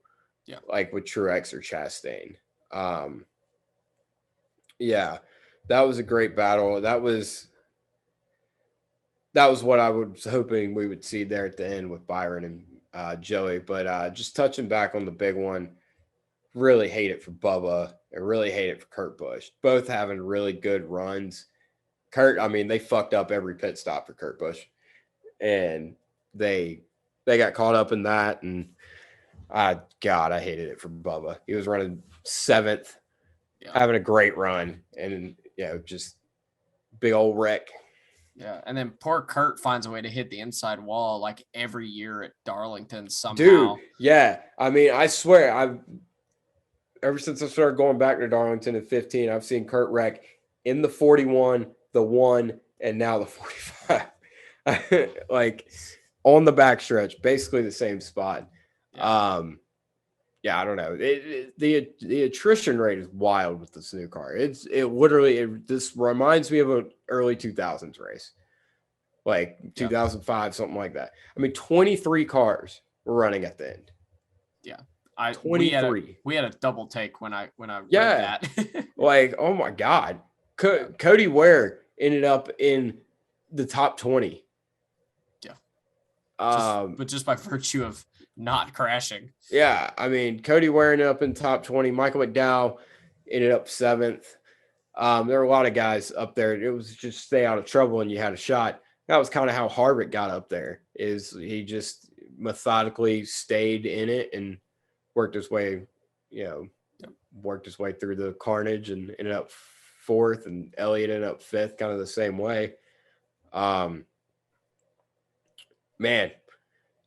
Yeah. Like with Truex or Chastain. Yeah. That was a great battle. That was what I was hoping we would see there at the end with Byron and Joey, but just touching back on the big one, really hate it for Bubba. I really hate it for Kurt Busch. Both having really good runs. Kurt, I mean, they fucked up every pit stop for Kurt Busch, and they got caught up in that. And I hated it for Bubba. He was running 7th, having a great run, and just big old wreck. Yeah, and then poor Kurt finds a way to hit the inside wall like every year at Darlington somehow. Dude, yeah. I mean, I swear, ever since I started going back to Darlington in 15, I've seen Kurt wreck in the 41, the 1, and now the 45. Like on the backstretch, basically the same spot. Yeah, I don't know. The attrition rate is wild with this new car. This reminds me of an early 2000s race, like 2005, something like that. I mean, 23 cars were running at the end. Yeah, 23. We had a double take when I read that. Like, oh my god, Cody Ware ended up in the top 20. Yeah, but just by virtue of not crashing. Yeah, I mean, Cody Ware ended up in top 20. Michael McDowell ended up 7th. There were a lot of guys up there. It was just stay out of trouble and you had a shot. That was kind of how Harvick got up there. Is he just methodically stayed in it and worked his way through the carnage and ended up 4th, and Elliott ended up 5th, kind of the same way. Man,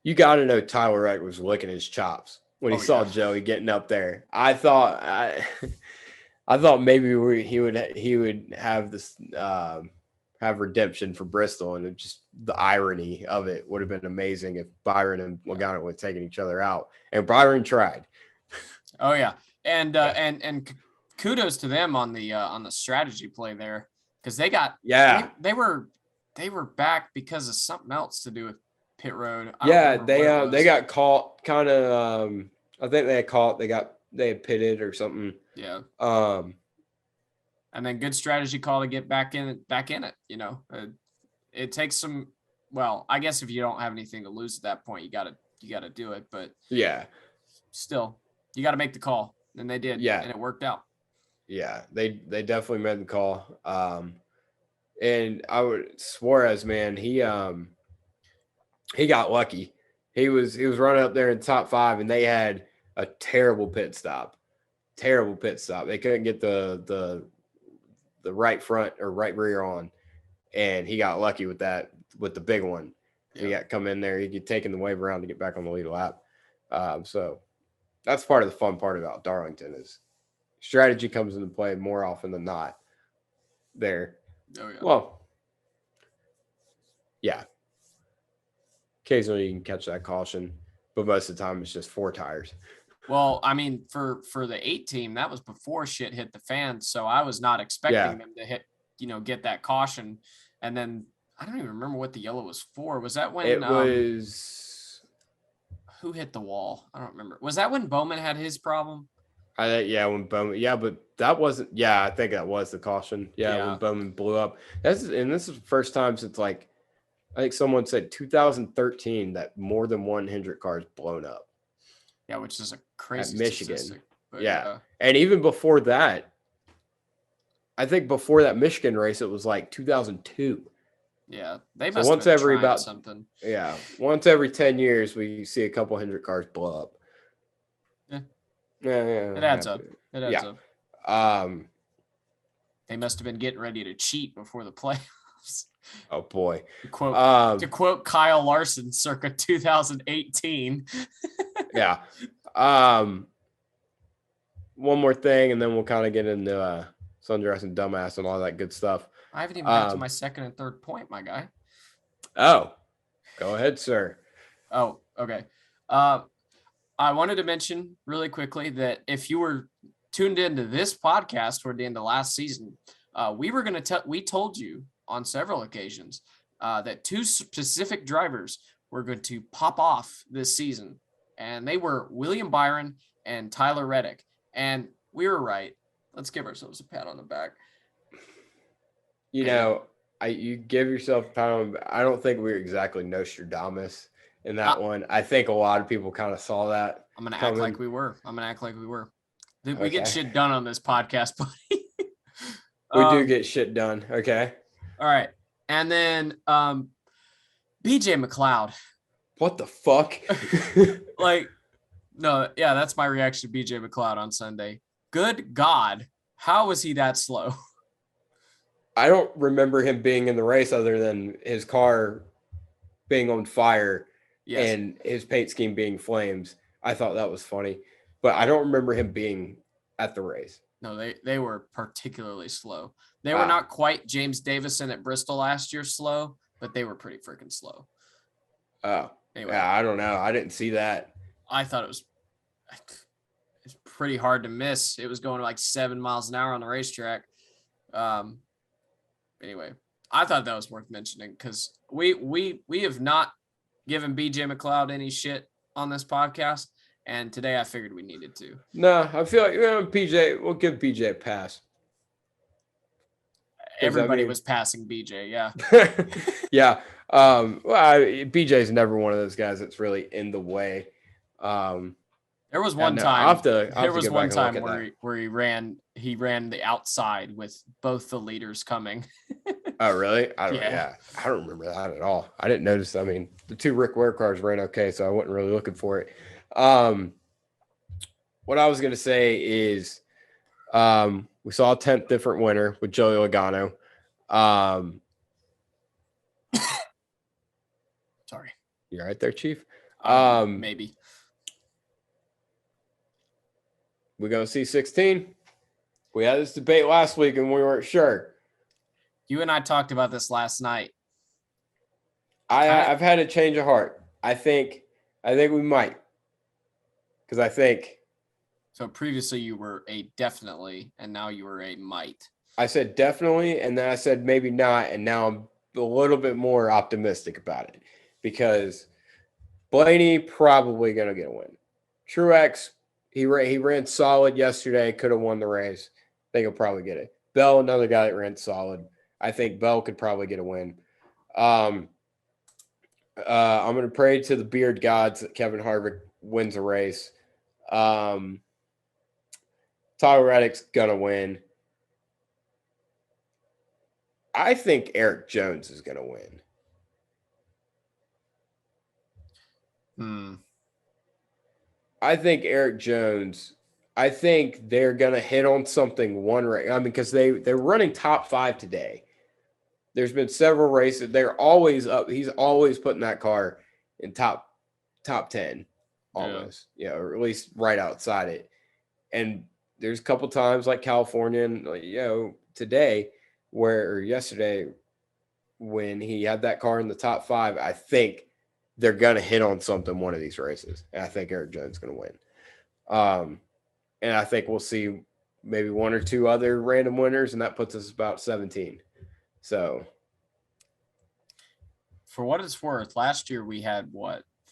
you got to know Tyler Reddick was licking his chops when he saw Joey getting up there. I thought maybe he would have this have redemption for Bristol, and just the irony of it would have been amazing if Byron and Logano would have taken each other out, and Byron tried. Oh yeah, and kudos to them on the strategy play there, because they got they were they were back because of something else to do with pit road. I don't Yeah, remember what it they was. got caught kind of. I think they had caught. They had pitted or something. Yeah. Um, And then good strategy call to get back in it. It takes some. Well, I guess if you don't have anything to lose at that point, you gotta do it. But yeah, still, you got to make the call, and they did. Yeah. And it worked out. yeah, they definitely made the call. And Suarez, man, he got lucky. He was running up there in top 5, and they had a terrible pit stop. Terrible pit stop. They couldn't get the right front or right rear on, and he got lucky with that with the big one. Yeah. He got come in there. He get taken the wave around to get back on the lead lap. So that's part of the fun part about Darlington is strategy comes into play more often than not. There. Oh yeah. Well, yeah. Occasionally you can catch that caution, but most of the time it's just 4 tires. Well, I mean, for the 8 team, that was before shit hit the fan, so I was not expecting them to hit, get that caution. And then I don't even remember what the yellow was for. Was that when It was who hit the wall? I don't remember. Was that when Bowman had his problem? when Bowman, but that wasn't. Yeah, I think that was the caution. Yeah, when Bowman blew up. This is the first time since I think someone said 2013 that more than one Hendrick car is blown up. Yeah, which is a crazy at Michigan. Statistic, but yeah, and even before that, I think before that Michigan race, it was like 2002. Yeah, they must have been trying something. Yeah, once every 10 years, we see a couple Hendrick cars blow up. Yeah, it adds up. It adds up. They must have been getting ready to cheat before the playoffs. Oh boy! To quote Kyle Larson, circa 2018. Yeah. One more thing, and then we'll kind of get into sundress and dumbass and all that good stuff. I haven't even got to my second and third point, my guy. Oh, go ahead, sir. Oh, okay. I wanted to mention really quickly that if you were tuned into this podcast toward the end of last season, we told you on several occasions that 2 specific drivers were going to pop off this season, and they were William Byron and Tyler Reddick. And we were right. Let's give ourselves a pat on the back. You give yourself a pat on. I don't think we were exactly Nostradamus in that one. I think a lot of people kind of saw that. I'm gonna act like we were. We get shit done on this podcast, buddy. We do get shit done. Okay. All right. And then BJ McLeod. What the fuck? No, yeah, that's my reaction to BJ McLeod on Sunday. Good God. How was he that slow? I don't remember him being in the race other than his car being on fire and his paint scheme being flames. I thought that was funny, but I don't remember him being at the race. No, they were particularly slow. They were not quite James Davison at Bristol last year slow, but they were pretty freaking slow. Oh, anyway. Yeah, I don't know. I didn't see that. I thought it was pretty hard to miss. It was going like 7 miles an hour on the racetrack. Anyway, I thought that was worth mentioning because we have not given BJ McLeod any shit on this podcast, and today I figured we needed to. No, I feel like PJ. We'll give PJ a pass. Everybody was passing BJ, yeah. Yeah. BJ's never one of those guys that's really in the way. There was one time. There was one time where he ran the outside with both the leaders coming. Oh, really? I don't remember that at all. I didn't notice. I mean, the 2 Rick Ware cars ran okay, so I wasn't really looking for it. What I was going to say is we saw a 10th different winner with Joey Logano. Sorry. You right there, Chief? Maybe. We're going to see 16. We had this debate last week and we weren't sure. You and I talked about this last night. I've had a change of heart. I think we might. Because I think. So previously you were a definitely, and now you were a might. I said definitely, and then I said maybe not, and now I'm a little bit more optimistic about it because Blaney probably going to get a win. Truex, he ran solid yesterday, could have won the race. I think he'll probably get it. Bell, another guy that ran solid. I think Bell could probably get a win. I'm going to pray to the beard gods that Kevin Harvick wins a race. Tyler Reddick's going to win. I think Eric Jones is going to win. I think Eric Jones, I think they're going to hit on something one race. I mean, because they're running top 5 today. There's been several races. They're always up. He's always putting that car in top 10 almost, or at least right outside it. And there's a couple times like California and, today or yesterday when he had that car in the top 5, I think they're going to hit on something one of these races. And I think Eric Jones is going to win. And I think we'll see maybe one or two other random winners, and that puts us about 17. So, for what it's worth, last year we had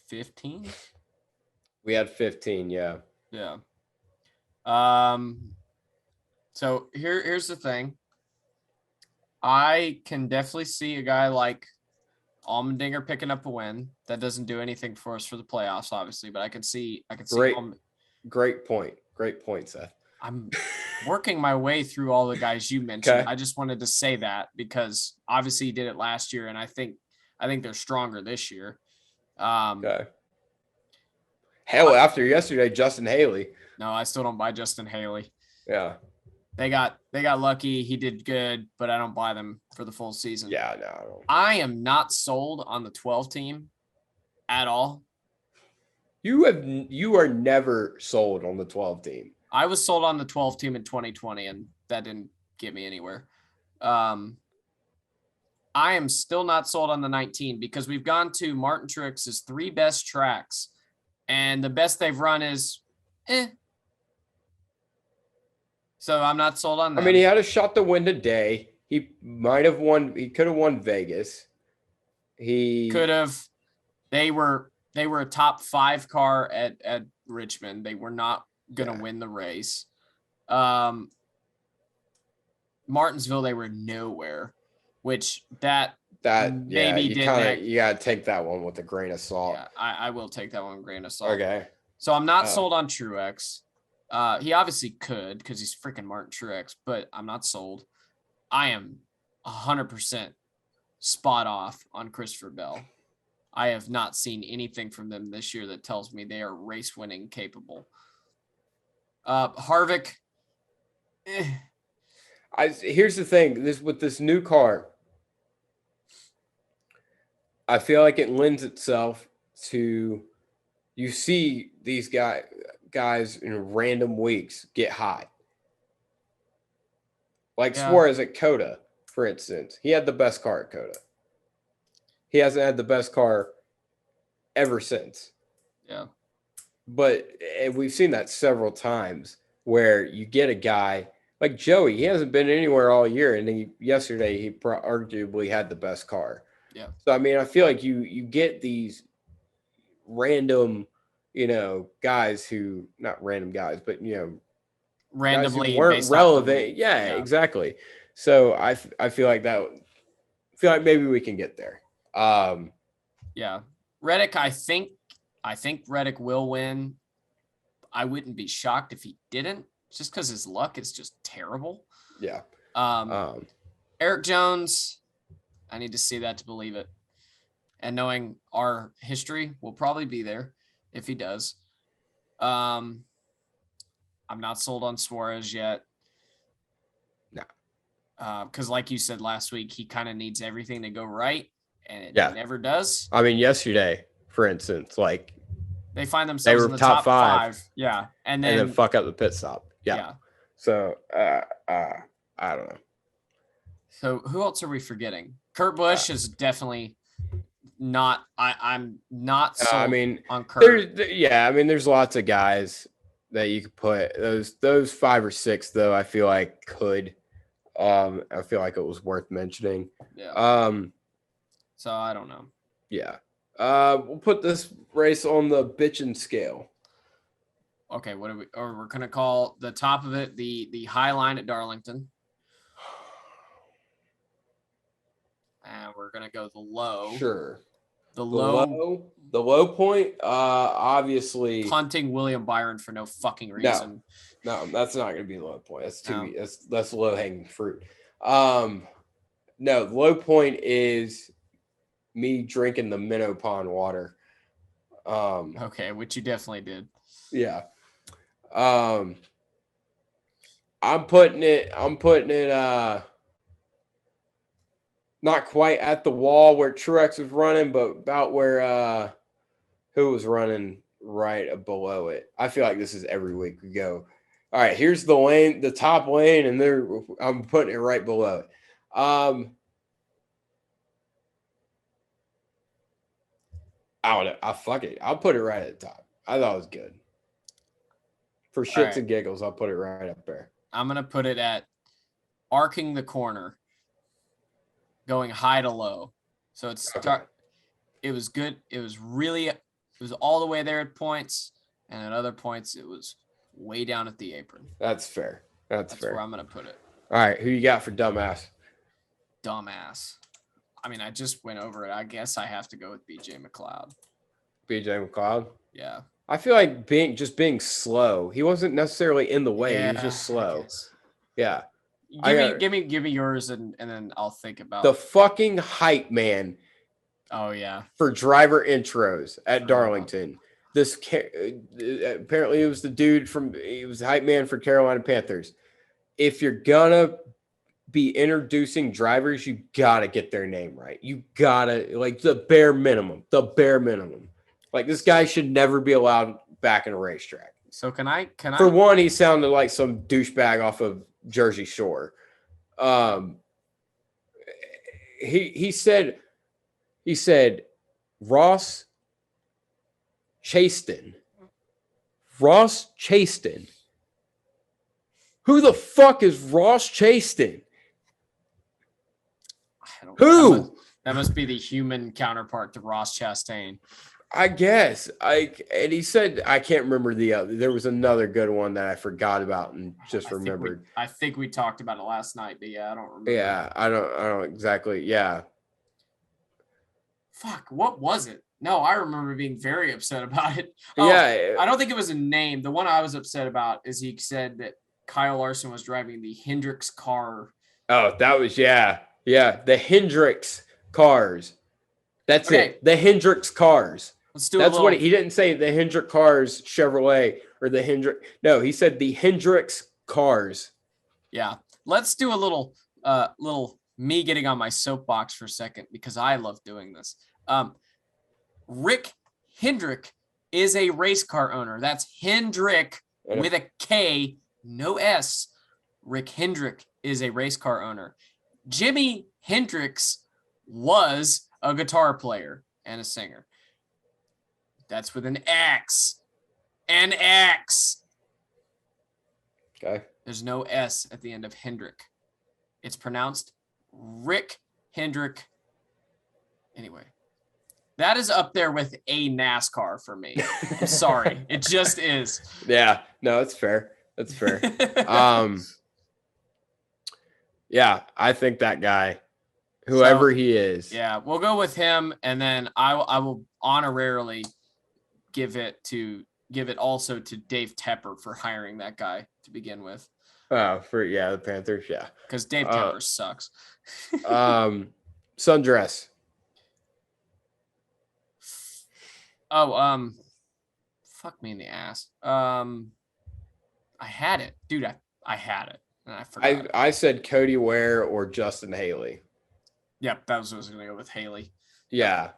15? We had 15, yeah. Yeah. So here's the thing. I can definitely see a guy like Allmendinger picking up a win. That doesn't do anything for us for the playoffs, obviously, but I can see. Great point, Seth. I'm working my way through all the guys you mentioned. Okay. I just wanted to say that because obviously he did it last year, and I think they're stronger this year. Okay. Hell, after yesterday, Justin Haley. No, I still don't buy Justin Haley. Yeah. They got lucky. He did good, but I don't buy them for the full season. Yeah, no, I don't. I am not sold on the 12 team at all. You are never sold on the 12 team. I was sold on the 12 team in 2020, and that didn't get me anywhere. I am still not sold on the 19 because we've gone to Martin Truex's 3 best tracks, and the best they've run is So I'm not sold on that. I mean, he had a shot to win today. He might have won. He could have won Vegas. He could have. They were a top 5 car at Richmond. They were not going to win the race. Martinsville, they were nowhere, which maybe you gotta take that one with a grain of salt. Yeah, I will take that one with a grain of salt. Okay. So I'm not sold on Truex. He obviously could because he's freaking Martin Truex, but I'm not sold. I am 100% spot off on Christopher Bell. I have not seen anything from them this year that tells me they are race winning capable. Harvick. Here's the thing. With this new car, I feel like it lends itself to you see these guys in random weeks get hot. Like Suarez at Coda, for instance. He had the best car at Coda. He hasn't had the best car ever since. Yeah. But we've seen that several times where you get a guy like Joey. He hasn't been anywhere all year, and yesterday he arguably had the best car. Yeah. So I mean, I feel like you get these random, guys who not random guys, but randomly guys who weren't relevant. Yeah, exactly. So I feel like maybe we can get there. Yeah. Reddick, I think Reddick will win. I wouldn't be shocked if he didn't, just because his luck is just terrible. Yeah. Eric Jones, I need to see that to believe it. And knowing our history, we'll probably be there if he does. I'm not sold on Suarez yet. No. Because like you said last week, he kind of needs everything to go right, and it never does. I mean, yesterday, for instance, like they find themselves in the top 5. Yeah. And then fuck up the pit stop. Yeah. So I don't know. So who else are we forgetting? Kurt Busch is definitely not. I'm not sold on Kurt. There's lots of guys that you could put. Those 5 or 6 though, I feel like could. I feel like it was worth mentioning. Yeah. So I don't know. Yeah. We'll put this race on the bitchin' scale. Okay, what do we? Or we're gonna call the top of it the high line at Darlington, and we're gonna go the low. Sure. The The low point, obviously. punting William Byron for no fucking reason. No, that's not going to be the low point. That's No. that's low hanging fruit. No, the low point is me drinking the minnow pond water. Okay, which you definitely did. Yeah. I'm putting it not quite at the wall where Truex was running, but about where who was running right below it. I feel like this is every week we go. All right, here's the lane, the top lane, and I'm putting it right below it. I don't know. Fuck it. I'll put it right at the top. I thought it was good. For shits and giggles, I'll put it right up there. I'm gonna put it at arcing the corner, going high to low. So it's it was good. It was all the way there at points, and at other points it was way down at the apron. That's fair. That's fair. Where I'm gonna put it. All right, who you got for dumbass? Dumbass. I mean, I just went over it. I guess I have to go with BJ McLeod. BJ McLeod? Yeah. I feel like being slow. He wasn't necessarily in the way. Yeah, he was just slow. Yeah. Give me yours and then I'll think about the fucking hype man. Oh yeah. For driver intros at Darlington. This apparently it was the dude he was the hype man for Carolina Panthers. If you're gonna be introducing drivers, you gotta get their name right. You gotta, like, the bare minimum. Like, this guy should never be allowed back in a racetrack. So can I For one, he sounded like some douchebag off of Jersey Shore. He said Ross Chaston. Who the fuck is Ross Chaston? Who? That must be the human counterpart to Ross Chastain. I guess. And he said, I can't remember the other. There was another good one that I forgot about and just remembered. I think we talked about it last night, but yeah, I don't remember. Yeah, I don't exactly. Yeah. Fuck, what was it? No, I remember being very upset about it. Oh, yeah. I don't think it was a name. The one I was upset about is he said that Kyle Larson was driving the Hendricks car. Oh, that was, yeah. Yeah, the Hendricks cars. That's it. The Hendricks cars. Let's do That's what he didn't say. The Hendrick cars Chevrolet or the Hendrick. No, he said the Hendricks cars. Yeah, let's do a little me getting on my soapbox for a second because I love doing this. Rick Hendrick is a race car owner. That's Hendrick with a K, no S. Rick Hendrick is a race car owner. Jimi Hendrix was a guitar player and a singer. That's with an X. An X. Okay. There's no S at the end of Hendrick. It's pronounced Rick Hendrick. Anyway, that is up there with a NASCAR for me. I'm sorry. It just is. Yeah. No, it's fair. That's fair. Yeah, I think that guy, whoever he is. Yeah, we'll go with him, and then I will honorarily give it also to Dave Tepper for hiring that guy to begin with. Oh, the Panthers, yeah. Because Dave Tepper sucks. Sundress. Oh, fuck me in the ass. I had it, dude. I had it. And I forgot. I said Cody Ware or Justin Haley. Yep, that was what I was going to go with Haley. Yeah.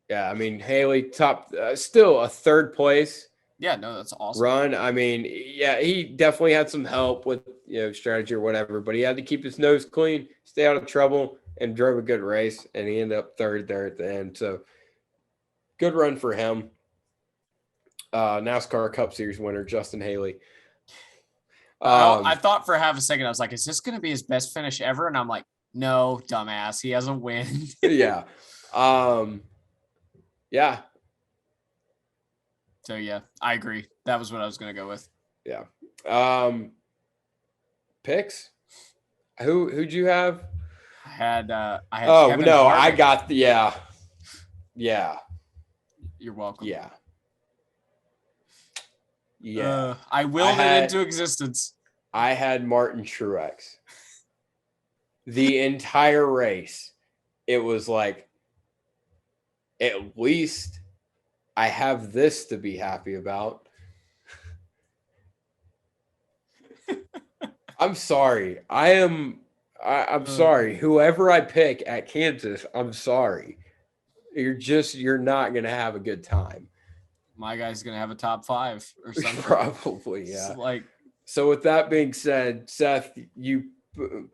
Yeah, I mean, Haley top, still a third place. Yeah, no, that's awesome. Run. I mean, yeah, he definitely had some help with, strategy or whatever, but he had to keep his nose clean, stay out of trouble, and drove a good race, and he ended up third there at the end. So, good run for him. NASCAR Cup Series winner, Justin Haley. I thought for half a second, I was like, is this going to be his best finish ever? And I'm like, no, dumbass. He has a win. Yeah. Yeah. So yeah, I agree. That was what I was gonna go with. Yeah. Picks? Who'd you have? I had Oh Kevin no, I Harvick. got the yeah. You're welcome. Yeah. Yeah. I willed it into existence. I had Martin Truex. The entire race. It was like, at least I have this to be happy about. I'm sorry. I'm sorry. Whoever I pick at Kansas, I'm sorry. You're not gonna have a good time. My guy's gonna have a top 5 or something. Probably, yeah. It's like, so with that being said, Seth, you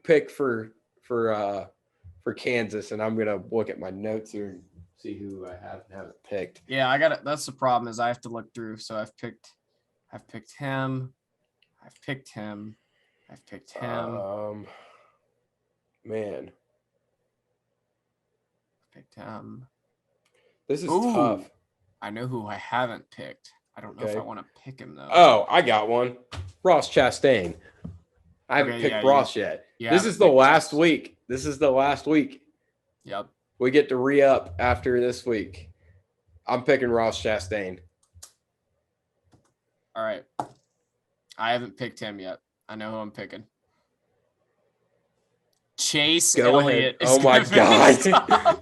pick for Kansas, and I'm gonna look at my notes here and see who I have and haven't picked. yeah, I got it. That's the problem, is I have to look through. So I've picked him. I've picked him. Man, Picked him. this is tough. I know who I haven't picked. I don't know if I want to pick him though. Oh, I got one. Ross Chastain. I haven't picked Ross yet. This is the last week. This is the last week. Yep. We get to re-up after this week. I'm picking Ross Chastain. All right. I haven't picked him yet. I know who I'm picking. Chase Elliott. Oh my God.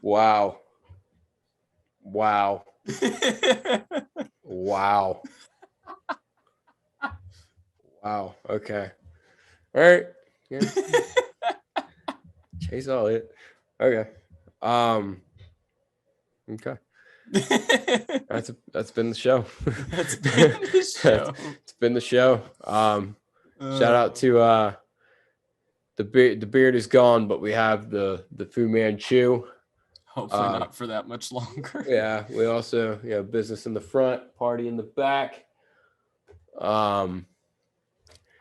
Wow. Wow. Wow. Wow. Okay. All right. Yeah. Chase Elliott. Okay. Okay. That's been the show. That's been the show. It's been the show. Shout out to the beard is gone, but we have the Fu Manchu. Hopefully not for that much longer. Yeah, we also business in the front, party in the back. Yeah,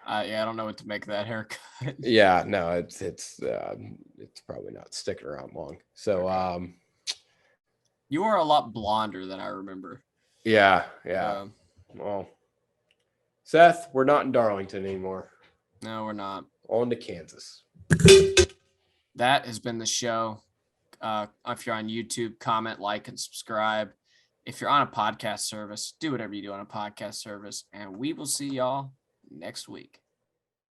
I don't know what to make of that haircut. Yeah, no, it's probably not sticking around long. So you are a lot blonder than I remember. Yeah. Well, Seth, we're not in Darlington anymore. No, we're not. On to Kansas. That has been the show. If you're on YouTube, comment, like, and subscribe. If you're on a podcast service, do whatever you do on a podcast service, and we will see y'all next week.